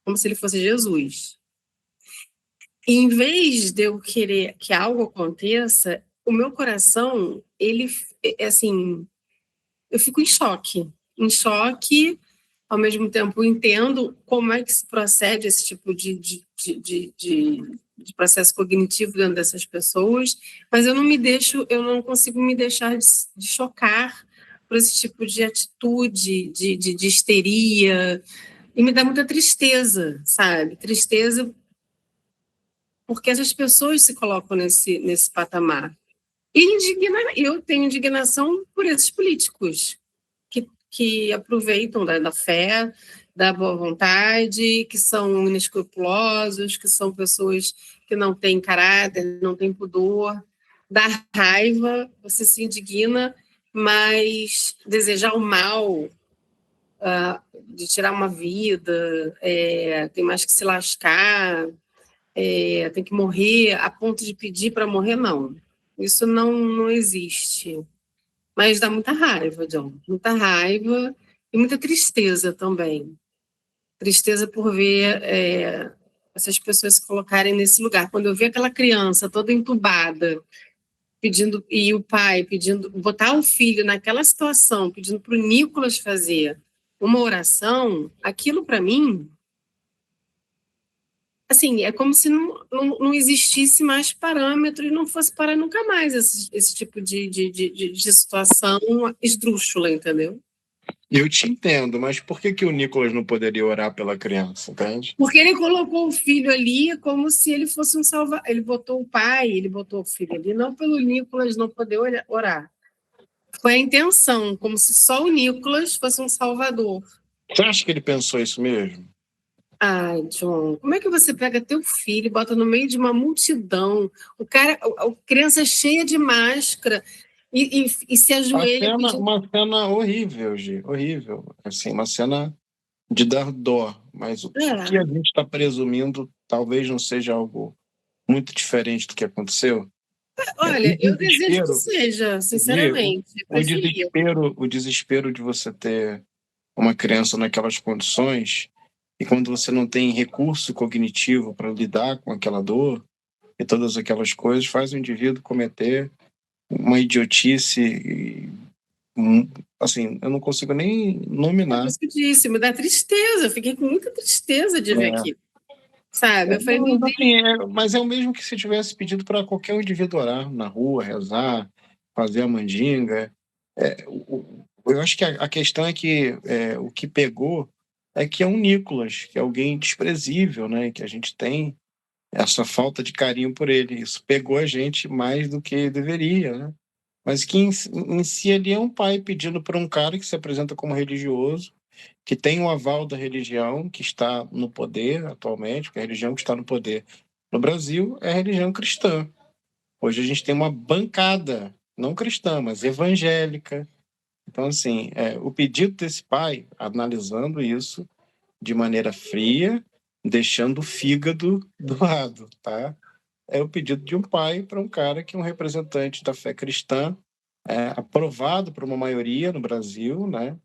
como se ele fosse Jesus. E em vez de eu querer que algo aconteça, o meu coração, ele, assim, eu fico em choque, ao mesmo tempo entendo como é que se procede esse tipo de processo cognitivo dentro dessas pessoas, mas eu não consigo me deixar de chocar por esse tipo de atitude, de histeria, e me dá muita tristeza, sabe? Tristeza porque essas pessoas se colocam nesse patamar. Eu tenho indignação por esses políticos que aproveitam da fé, da boa vontade, que são inescrupulosos, que são pessoas que não têm caráter, não têm pudor. Dá raiva, você se indigna, mas desejar o mal, de tirar uma vida, tem mais que se lascar, tem que morrer a ponto de pedir para morrer, não. Isso não existe. Mas dá muita raiva, John. Muita raiva e muita tristeza também. Tristeza por ver essas pessoas se colocarem nesse lugar. Quando eu vi aquela criança toda entubada, pedindo, e o pai pedindo, botar o filho naquela situação, pedindo para o Nicolas fazer uma oração, aquilo para mim, assim, é como se não existisse mais parâmetro e não fosse parar nunca mais esse tipo de situação esdrúxula, entendeu? Eu te entendo, mas por que o Nicolas não poderia orar pela criança, entende? Porque ele colocou o filho ali como se ele fosse um salvador. Ele botou o pai, ele botou o filho ali, não pelo Nicolas não poder orar. Foi a intenção, como se só o Nicolas fosse um salvador. Você acha que ele pensou isso mesmo? Ai, John, como é que você pega teu filho e bota no meio de uma multidão, a criança cheia de máscara e se ajoelha pedindo... Uma cena horrível, Gi, horrível. Assim, uma cena de dar dó, mas o que a gente está presumindo talvez não seja algo muito diferente do que aconteceu. Olha, eu desejo que seja, sinceramente. O desespero de você ter uma criança naquelas condições e quando você não tem recurso cognitivo para lidar com aquela dor e todas aquelas coisas, faz o indivíduo cometer uma idiotice, assim, eu não consigo nem nominar. Isso que eu disse, me dá tristeza, eu fiquei com muita tristeza de ver aqui. Sabe? Eu falei, meu Deus. Mas é o mesmo que se tivesse pedido para qualquer um indivíduo orar na rua, rezar, fazer a mandinga. Eu acho que a questão é que o que pegou é que é um Nicolas, que é alguém desprezível, né? Que a gente tem essa falta de carinho por ele. Isso pegou a gente mais do que deveria, né? Mas que em si ele é um pai pedindo para um cara que se apresenta como religioso, que tem o aval da religião que está no poder atualmente, porque a religião que está no poder no Brasil é a religião cristã. Hoje a gente tem uma bancada, não cristã, mas evangélica. Então, assim, o pedido desse pai, analisando isso de maneira fria, deixando o fígado do lado, tá? É o pedido de um pai para um cara que é um representante da fé cristã, aprovado por uma maioria no Brasil, né?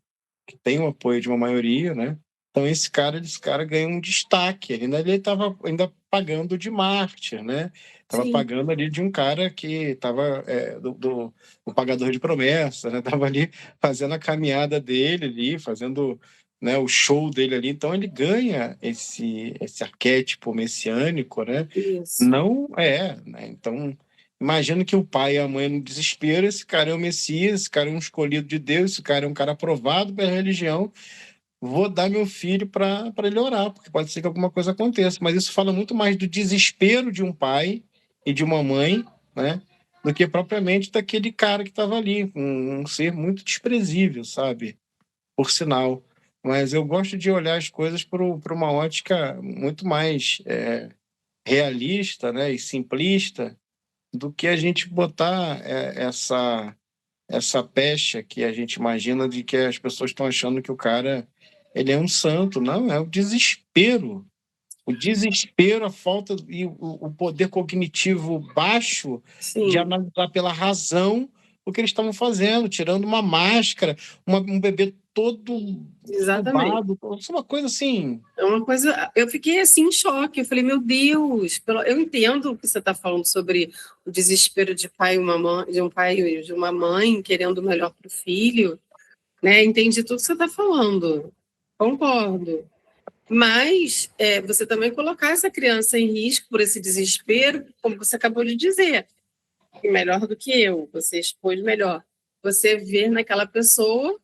Que tem o apoio de uma maioria, né? Então esse cara ganha um destaque. Ele estava ainda pagando de mártir, né? Estava pagando ali de um cara que estava do pagador de promessas, né? Estava ali fazendo a caminhada dele ali, fazendo, né, o show dele ali. Então ele ganha esse arquétipo messiânico, né? Isso. Não né? Então imagino que o pai e a mãe no desespero, esse cara é o Messias, esse cara é um escolhido de Deus, esse cara é um cara aprovado pela religião, vou dar meu filho para ele orar, porque pode ser que alguma coisa aconteça. Mas isso fala muito mais do desespero de um pai e de uma mãe, né, do que propriamente daquele cara que estava ali, um ser muito desprezível, sabe? Por sinal. Mas eu gosto de olhar as coisas por uma ótica muito mais realista, né, e simplista, do que a gente botar essa pecha que a gente imagina de que as pessoas estão achando que o cara ele é um santo. Não, é o desespero. O desespero, a falta e o poder cognitivo baixo de analisar pela razão o que eles estavam fazendo, tirando uma máscara, um bebê todo Exatamente. roubado. Isso é uma coisa assim. É uma coisa. Eu fiquei assim em choque. Eu falei, meu Deus, eu entendo o que você está falando sobre o desespero de pai e uma mãe, de um pai e de uma mãe querendo o melhor para o filho, né? Entendi tudo que você está falando. Concordo. Mas você também colocar essa criança em risco por esse desespero, como você acabou de dizer, e melhor do que eu, você expôs melhor. Você vê naquela pessoa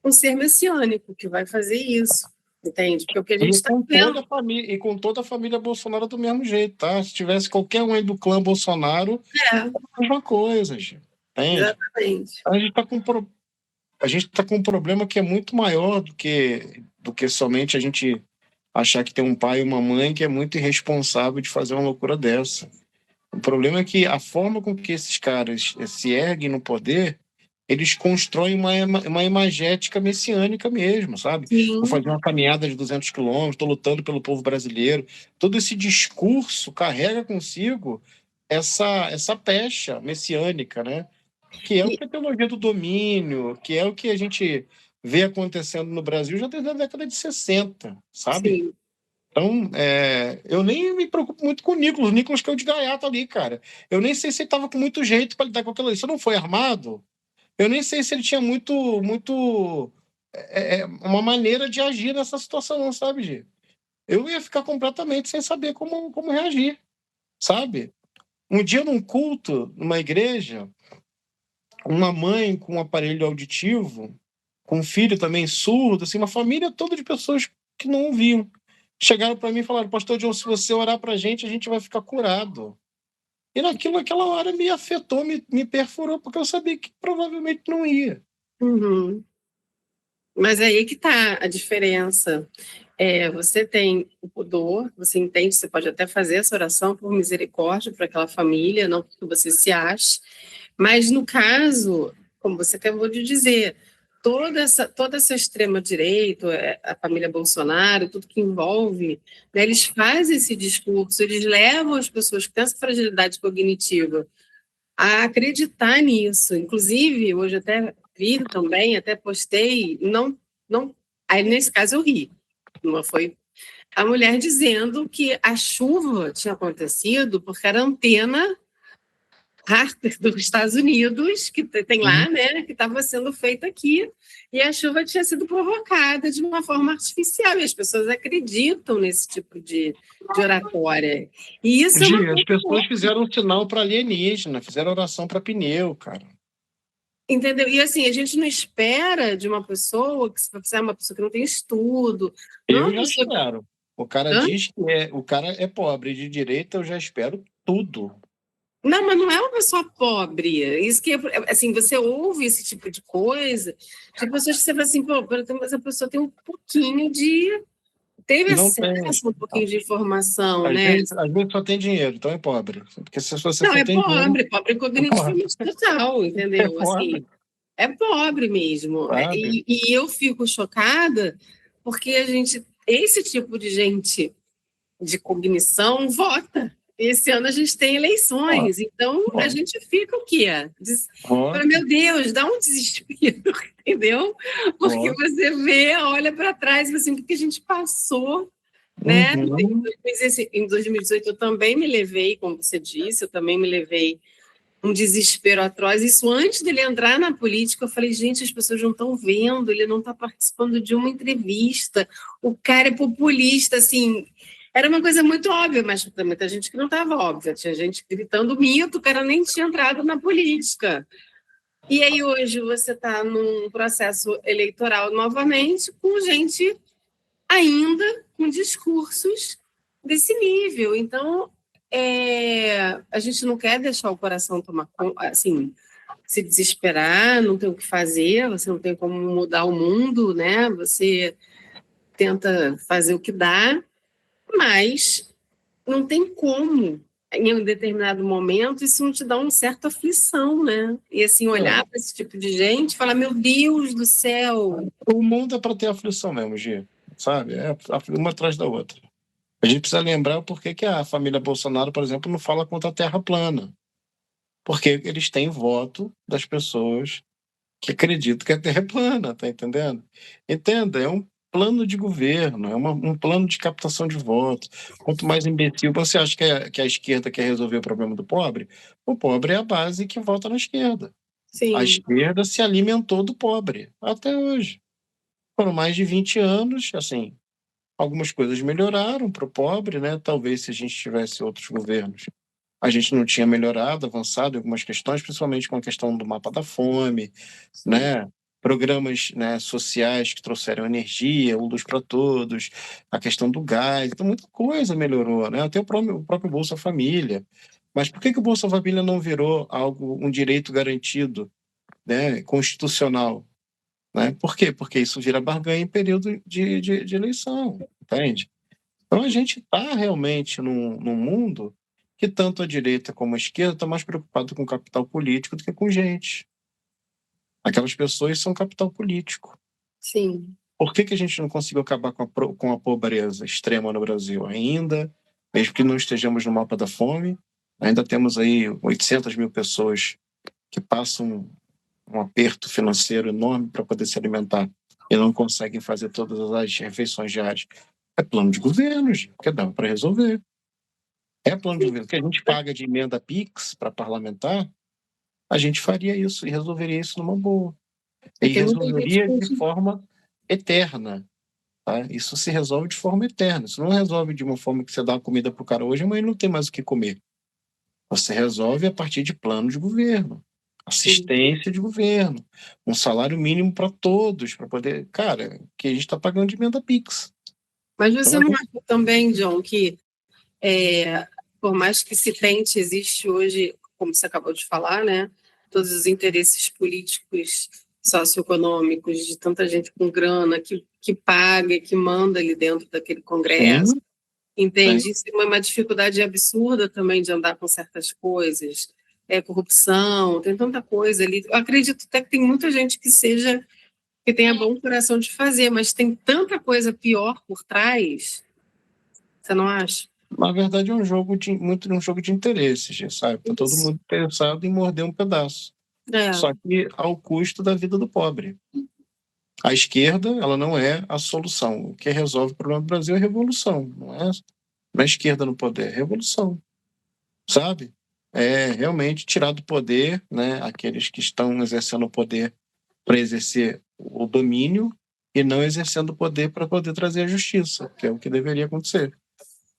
um ser messiânico que vai fazer isso, entende? Porque o que a gente E está com vendo toda a família, e com toda a família Bolsonaro do mesmo jeito, tá? Se tivesse qualquer um aí do clã Bolsonaro, é, a mesma coisa, gente. Entende? exatamente. A gente está com, a gente tá com um problema que é muito maior do que somente a gente achar que tem um pai e uma mãe que é muito irresponsável de fazer uma loucura dessa. O problema é que a forma com que esses caras se erguem no poder, eles constroem uma imagética messiânica mesmo, sabe? Vou Sim, fazer uma caminhada de 200 quilômetros, estou lutando pelo povo brasileiro. Todo esse discurso carrega consigo essa pecha messiânica, né? Que é o e- que a teologia do domínio, que é o que a gente vê acontecendo no Brasil já desde a década de 60, sabe? sim. Então, eu nem me preocupo muito com o Nicolas que é o de gaiato ali, cara. Eu nem sei se ele estava com muito jeito para lidar com aquilo ali. Se não foi armado, eu nem sei se ele tinha uma maneira de agir nessa situação, não, sabe, Gi? Eu ia ficar completamente sem saber como reagir, sabe? Um dia num culto, numa igreja, uma mãe com um aparelho auditivo, com um filho também surdo, assim, uma família toda de pessoas que não ouviam. Chegaram para mim e falaram: Pastor John, se você orar para a gente vai ficar curado. E naquela hora me afetou, me perfurou, porque eu sabia que provavelmente não ia. Uhum. Mas é aí que está a diferença. Você tem o pudor, você entende, você pode até fazer essa oração por misericórdia para aquela família, não porque você se ache, mas no caso, como você acabou de dizer, toda essa extrema-direita, a família Bolsonaro, tudo que envolve, né, eles fazem esse discurso, eles levam as pessoas que têm essa fragilidade cognitiva a acreditar nisso. Inclusive, hoje até vi também, até postei, não, aí nesse caso eu ri, não foi a mulher dizendo que a chuva tinha acontecido porque era a antena Harper dos Estados Unidos, que tem Uhum. lá, né, que estava sendo feita aqui, e a chuva tinha sido provocada de uma forma artificial, e as pessoas acreditam nesse tipo de oratória. E isso é uma Gi, as coisa, pessoas fizeram um sinal para alienígena, fizeram oração para pneu, cara. entendeu? E assim, a gente não espera de uma pessoa que se você é uma pessoa que não tem estudo, não é Eu uma já pessoa. espero. O cara Hã? diz que o cara é pobre de direita, eu já espero tudo. Não, mas não é uma pessoa pobre. Isso que, assim, você ouve esse tipo de coisa, de pessoas que você fala assim, pô, mas a pessoa tem um pouquinho de. Teve Não tem. acesso a um pouquinho de informação, Às né? vezes, às vezes só tem dinheiro, então é pobre. Porque se você Não, só é tem dinheiro, pobre, pobre é pobre. cognitivamente total, É entendeu? pobre, Assim, é pobre mesmo. sabe? E eu fico chocada porque esse tipo de gente de cognição vota. Esse ano a gente tem Ó, eleições, então a ó, gente fica o quê? ó, Fala, meu Deus, dá um desespero, entendeu? Porque ó. você vê, olha para trás e fala assim, o que a gente passou, né? Uhum. Em 2018 eu também me levei, como você disse, eu também me levei um desespero atroz. Isso antes dele entrar na política, eu falei, gente, as pessoas não estão vendo, ele não está participando de uma entrevista, o cara é populista, assim. Era uma coisa muito óbvia, mas tem muita gente que não estava óbvia. Tinha gente gritando mito, o cara nem tinha entrado na política. E aí hoje você está num processo eleitoral novamente com gente ainda com discursos desse nível. Então, a gente não quer deixar o coração tomar assim, se desesperar, não tem o que fazer, você não tem como mudar o mundo, né? Você tenta fazer o que dá, mas não tem como. Em um determinado momento, isso não te dá uma certa aflição, né? E assim, olhar para esse tipo de gente e falar: meu Deus do céu. O mundo é para ter aflição mesmo, Gi. Sabe? É uma atrás da outra. A gente precisa lembrar por que a família Bolsonaro, por exemplo, não fala contra a Terra plana. Porque eles têm voto das pessoas que acredita que a Terra é plana, tá entendendo? Entenda, é um plano de governo, é um plano de captação de votos. Quanto mais imbecil você acha que a esquerda quer resolver o problema do pobre, o pobre é a base que vota na esquerda. A Sim, esquerda se alimentou do pobre, até hoje. Foram mais de 20 anos, assim, algumas coisas melhoraram para o pobre, né? Talvez se a gente tivesse outros governos, a gente não tinha melhorado, avançado em algumas questões, principalmente com a questão do mapa da fome, sim, né? Programas, né, sociais que trouxeram energia, o luz para todos, a questão do gás, então muita coisa melhorou, né? Até o próprio Bolsa Família. Mas por que o Bolsa Família não virou algo, um direito garantido, né, constitucional? Né? Por quê? Porque isso vira barganha em período de eleição, entende? Então a gente está realmente num mundo que tanto a direita como a esquerda está mais preocupado com capital político do que com gente. Aquelas pessoas são capital político. sim. Por que a gente não conseguiu acabar com a pobreza extrema no Brasil ainda, mesmo que não estejamos no mapa da fome? Ainda temos aí 800 mil pessoas que passam um aperto financeiro enorme para poder se alimentar e não conseguem fazer todas as refeições diárias. É plano de governo, gente, porque dá para resolver. É plano de governo. O que a gente paga de emenda PIX para parlamentar, a gente faria isso e resolveria isso numa boa. E Tem muita gente resolveria que de forma eterna. Tá? Isso se resolve de forma eterna. Isso não resolve de uma forma que você dá comida para o cara hoje, mas ele não tem mais o que comer. Você resolve a partir de plano de governo, sim. assistência de governo, um salário mínimo para todos, para poder. Cara, que a gente está pagando de emenda PIX. Mas Então, você não acha também, John, que por mais que se tente, existe hoje, como você acabou de falar, né, todos os interesses políticos, socioeconômicos, de tanta gente com grana que paga, que manda ali dentro daquele sim, congresso, né? entende? Isso é uma dificuldade absurda também de andar com certas coisas, corrupção, tem tanta coisa ali. Eu acredito até que tem muita gente que tenha bom coração de fazer, mas tem tanta coisa pior por trás, você não acha? Na verdade, é um jogo muito um jogo de interesses, sabe? Tá todo Isso. mundo interessado em morder um pedaço. É, Só que ao custo da vida do pobre. A esquerda, ela não é a solução. O que resolve o problema do Brasil é revolução, não é esquerda no poder, é revolução, sabe? É realmente tirar do poder, né, aqueles que estão exercendo o poder para exercer o domínio e não exercendo o poder para poder trazer a justiça, que é o que deveria acontecer.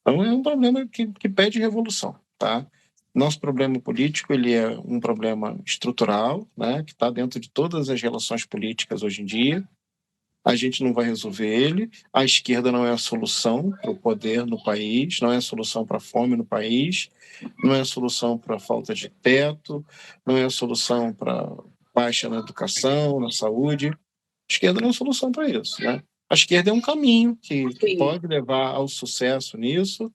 Então é um problema que pede revolução, tá? Nosso problema político ele é um problema estrutural, né, que está dentro de todas as relações políticas hoje em dia. A gente não vai resolver ele. A esquerda não é a solução para o poder no país, não é a solução para a fome no país, não é a solução para a falta de teto, não é a solução para baixa na educação, na saúde. A esquerda não é a solução para isso, né? A esquerda é um caminho que sim. pode levar ao sucesso nisso,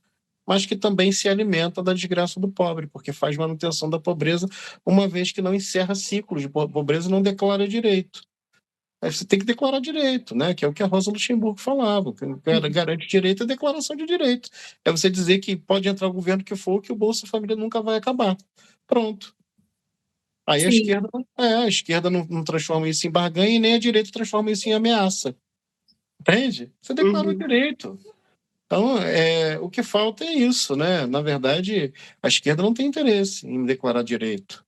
mas que também se alimenta da desgraça do pobre, porque faz manutenção da pobreza, uma vez que não encerra ciclos de pobreza e não declara direito. Aí você tem que declarar direito, né? Que é o que a Rosa Luxemburgo falava. Que garante direito é declaração de direito. É você dizer que pode entrar o governo que for, que o Bolsa Família nunca vai acabar. Pronto. Aí Sim. a esquerda não transforma isso em barganha e nem a direita transforma isso em ameaça. Entende? Você declara o Uhum. direito. Então, o que falta é isso, né? Na verdade, a esquerda não tem interesse em declarar direito.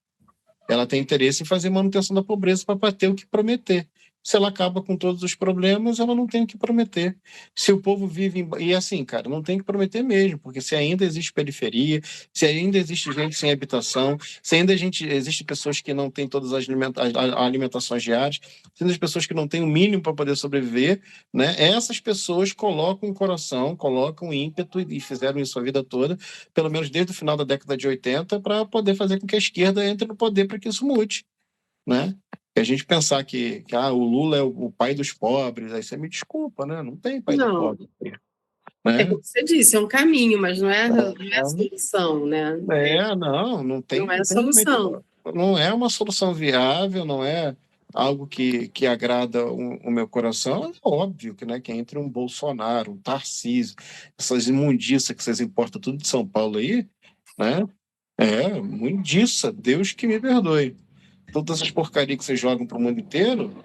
Ela tem interesse em fazer manutenção da pobreza para ter o que prometer. Se ela acaba com todos os problemas, ela não tem o que prometer. Se o povo vive. E assim, cara, não tem que prometer mesmo, porque se ainda existe periferia, se ainda existe gente sem habitação, se ainda existe pessoas que não têm todas as alimentações diárias, se ainda as pessoas que não têm o mínimo para poder sobreviver, né? Essas pessoas colocam o coração, colocam o ímpeto e fizeram isso a vida toda, pelo menos desde o final da década de 80, para poder fazer com que a esquerda entre no poder para que isso mude, né? E a gente pensar que o Lula é o pai dos pobres, aí você me desculpa, né? Não tem pai do Não, pobre, é né? como você disse, é um caminho, mas não é a solução, né? Não Não tem, é a não tem realmente, solução. não é uma solução viável, não é algo que agrada o meu coração. É óbvio que, né, que entre um Bolsonaro, um Tarcísio, essas imundícias que vocês importam tudo de São Paulo aí, né? É, mundiça, Deus que me perdoe. todas essas porcarias que vocês jogam para o mundo inteiro,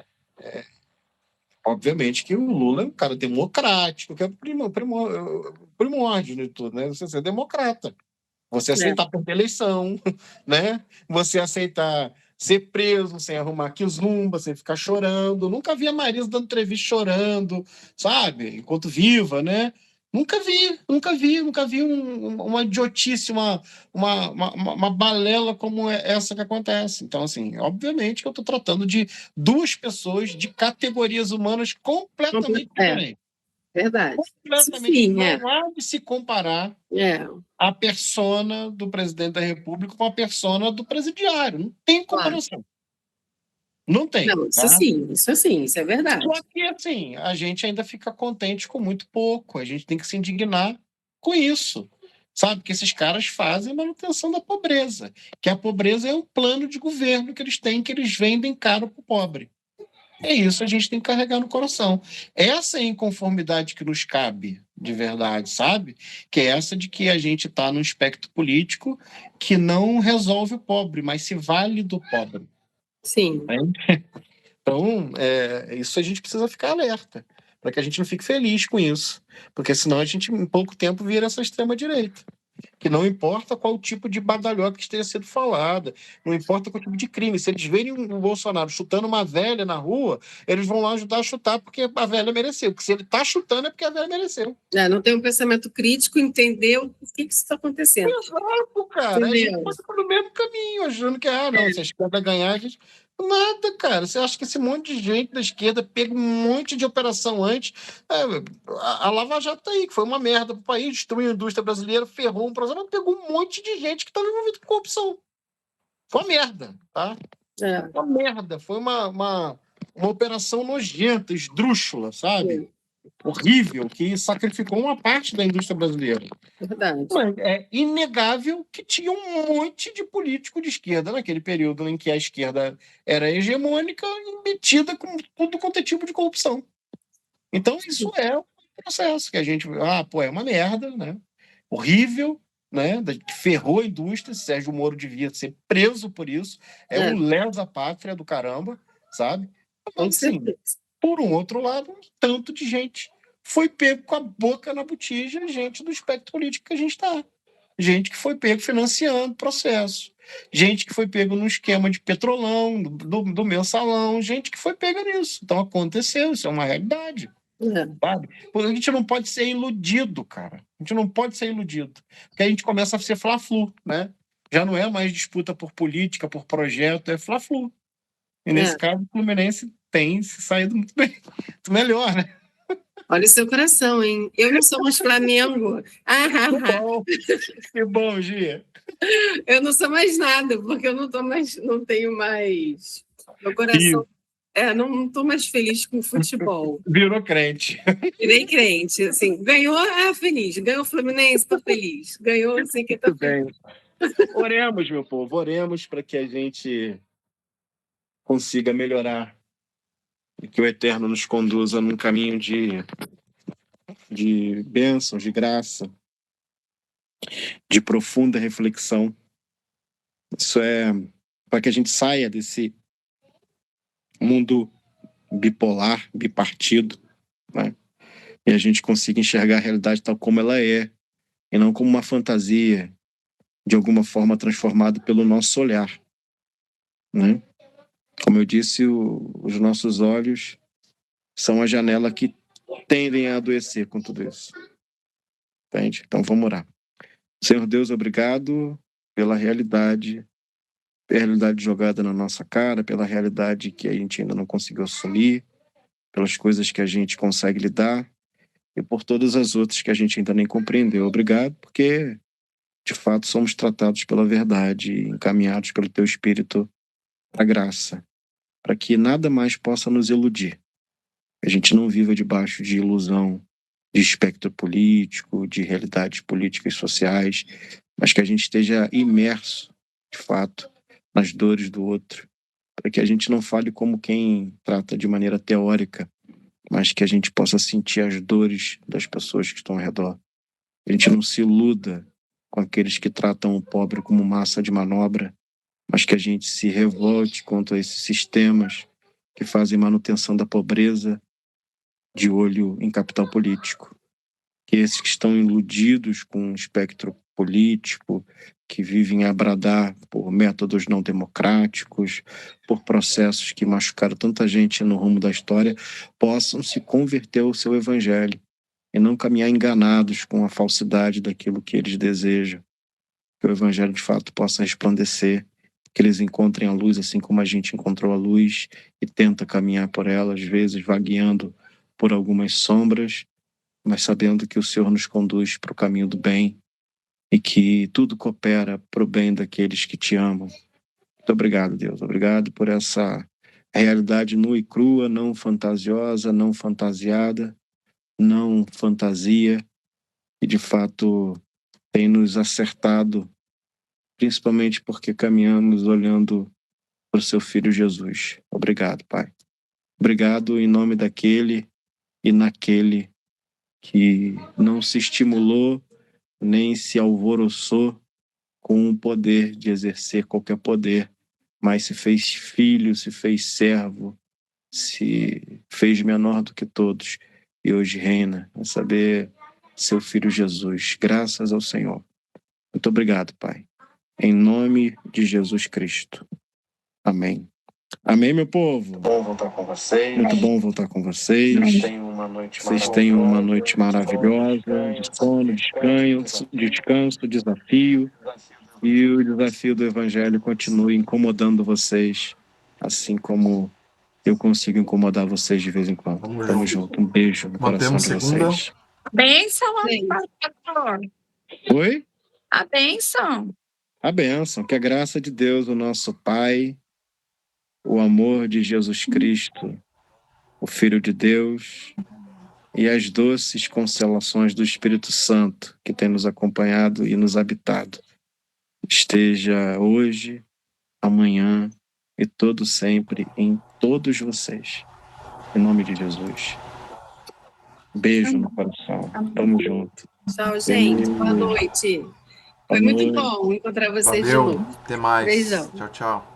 obviamente que o Lula é um cara democrático, que é o primórdio de tudo, né? Você ser democrata. Você aceitar perder eleição, né? Você aceitar ser preso sem arrumar quizumba, sem ficar chorando. Nunca vi a Marisa dando entrevista chorando, sabe? Enquanto viva, né? Nunca vi uma idiotice, uma balela como essa que acontece. Então, assim, obviamente que eu estou tratando de duas pessoas de categorias humanas completamente diferentes. Verdade. Completamente. Sim, não há de se comparar a persona do presidente da República com a persona do presidiário. Não tem comparação. Não tem. Não, isso sim, isso é verdade. Só que, assim, a gente ainda fica contente com muito pouco. A gente tem que se indignar com isso. Sabe? Que esses caras fazem manutenção da pobreza. Que a pobreza é um plano de governo que eles têm, que eles vendem caro para o pobre. É isso, a gente tem que carregar no coração. Essa é a inconformidade que nos cabe, de verdade, sabe? Que é essa de que a gente está num espectro político que não resolve o pobre, mas se vale do pobre. Sim. Então, isso a gente precisa ficar alerta, para que a gente não fique feliz com isso. Porque senão a gente, em pouco tempo, vira essa extrema-direita. Que não importa qual tipo de badalhoca que esteja sendo falada, não importa qual tipo de crime. Se eles verem o Bolsonaro chutando uma velha na rua, eles vão lá ajudar a chutar porque a velha mereceu. Porque se ele está chutando é porque a velha mereceu. Não tem um pensamento crítico, entendeu o que isso está acontecendo. Exato, cara. A gente passa pelo mesmo caminho, achando que, se a esquerda ganhar, a gente... Nada, cara. Você acha que esse monte de gente da esquerda pega um monte de operação antes? A Lava Jato tá aí, que foi uma merda pro país, destruiu a indústria brasileira, ferrou um processo, mas pegou um monte de gente que estava envolvida com corrupção. Foi uma merda, tá? Uma merda. Foi uma operação nojenta, esdrúxula, sabe? Horrível, que sacrificou uma parte da indústria brasileira. Verdade. Mas é inegável que tinha um monte de político de esquerda naquele período em que a esquerda era hegemônica e metida com tudo quanto é tipo de corrupção. Então, isso é um processo que a gente... é uma merda, né? Horrível, né? Ferrou a indústria. Sérgio Moro devia ser preso por isso. É um lesa-pátria do caramba, sabe? Mas, assim, por um outro lado, um tanto de gente foi pego com a boca na botija, gente do espectro político que a gente está. Gente que foi pego financiando o processo. Gente que foi pego no esquema de petrolão, do mensalão. Gente que foi pega nisso. Então aconteceu, isso é uma realidade. Sabe? A gente não pode ser iludido, cara. A gente não pode ser iludido. Porque a gente começa a ser fla-flu, né? Já não é mais disputa por política, por projeto, é fla-flu. E nesse caso, o Fluminense tem se saído muito bem. Muito melhor, né? Olha o seu coração, hein? Eu não sou mais Flamengo. Que bom, Gia. Eu não sou mais nada, porque eu não tenho mais. Meu coração. Não estou mais feliz com o futebol. Virou crente. Virei crente. Assim, ganhou, feliz. Ganhou o Fluminense, estou feliz. Ganhou, assim que estou feliz. Oremos, meu povo, oremos para que a gente consiga melhorar e que o Eterno nos conduza num caminho de bênçãos, de graça, de profunda reflexão. Isso é para que a gente saia desse mundo bipolar, bipartido, né? E a gente consiga enxergar a realidade tal como ela é, e não como uma fantasia, de alguma forma transformada pelo nosso olhar, né? Como eu disse, os nossos olhos são a janela que tendem a adoecer com tudo isso. Entende? Então vamos orar. Senhor Deus, obrigado pela realidade jogada na nossa cara, pela realidade que a gente ainda não conseguiu assumir, pelas coisas que a gente consegue lidar e por todas as outras que a gente ainda nem compreendeu. Obrigado, porque de fato somos tratados pela verdade e encaminhados pelo Teu Espírito para a graça, para que nada mais possa nos iludir. A gente não viva debaixo de ilusão, de espectro político, de realidades políticas e sociais, mas que a gente esteja imerso, de fato, nas dores do outro, para que a gente não fale como quem trata de maneira teórica, mas que a gente possa sentir as dores das pessoas que estão ao redor. A gente não se iluda com aqueles que tratam o pobre como massa de manobra, mas que a gente se revolte contra esses sistemas que fazem manutenção da pobreza de olho em capital político. Que esses que estão iludidos com um espectro político, que vivem a bradar por métodos não democráticos, por processos que machucaram tanta gente no rumo da história, possam se converter ao seu evangelho e não caminhar enganados com a falsidade daquilo que eles desejam. Que o evangelho de fato possa resplandecer, que eles encontrem a luz assim como a gente encontrou a luz e tenta caminhar por ela, às vezes vagueando por algumas sombras, mas sabendo que o Senhor nos conduz para o caminho do bem e que tudo coopera para o bem daqueles que te amam. Muito obrigado, Deus. Obrigado por essa realidade nua e crua, não fantasiosa, não fantasiada, não fantasia, e de fato tem nos acertado, principalmente porque caminhamos olhando para o seu Filho Jesus. Obrigado, Pai. Obrigado em nome daquele e naquele que não se estimulou nem se alvoroçou com o poder de exercer qualquer poder, mas se fez filho, se fez servo, se fez menor do que todos e hoje reina, a saber, seu Filho Jesus. Graças ao Senhor. Muito obrigado, Pai. Em nome de Jesus Cristo. Amém. Amém, meu povo? Muito bom voltar com vocês. Muito bom voltar com vocês. Vocês tenham uma noite maravilhosa, de sono, descanso, desafio. E o desafio do Evangelho continue incomodando vocês, assim como eu consigo incomodar vocês de vez em quando. Tamo junto. Um beijo no coração de vocês. Bênção, pastor. Oi? A bênção. A bênção. Que a graça de Deus, o nosso Pai, o amor de Jesus Cristo, o Filho de Deus, e as doces consolações do Espírito Santo, que tem nos acompanhado e nos habitado, esteja hoje, amanhã e todo sempre em todos vocês. Em nome de Jesus. Beijo no coração. Tamo junto. Tchau, gente. Boa noite. Foi muito bom encontrar vocês de Valeu. novo. Até mais. Beijão. Tchau, tchau.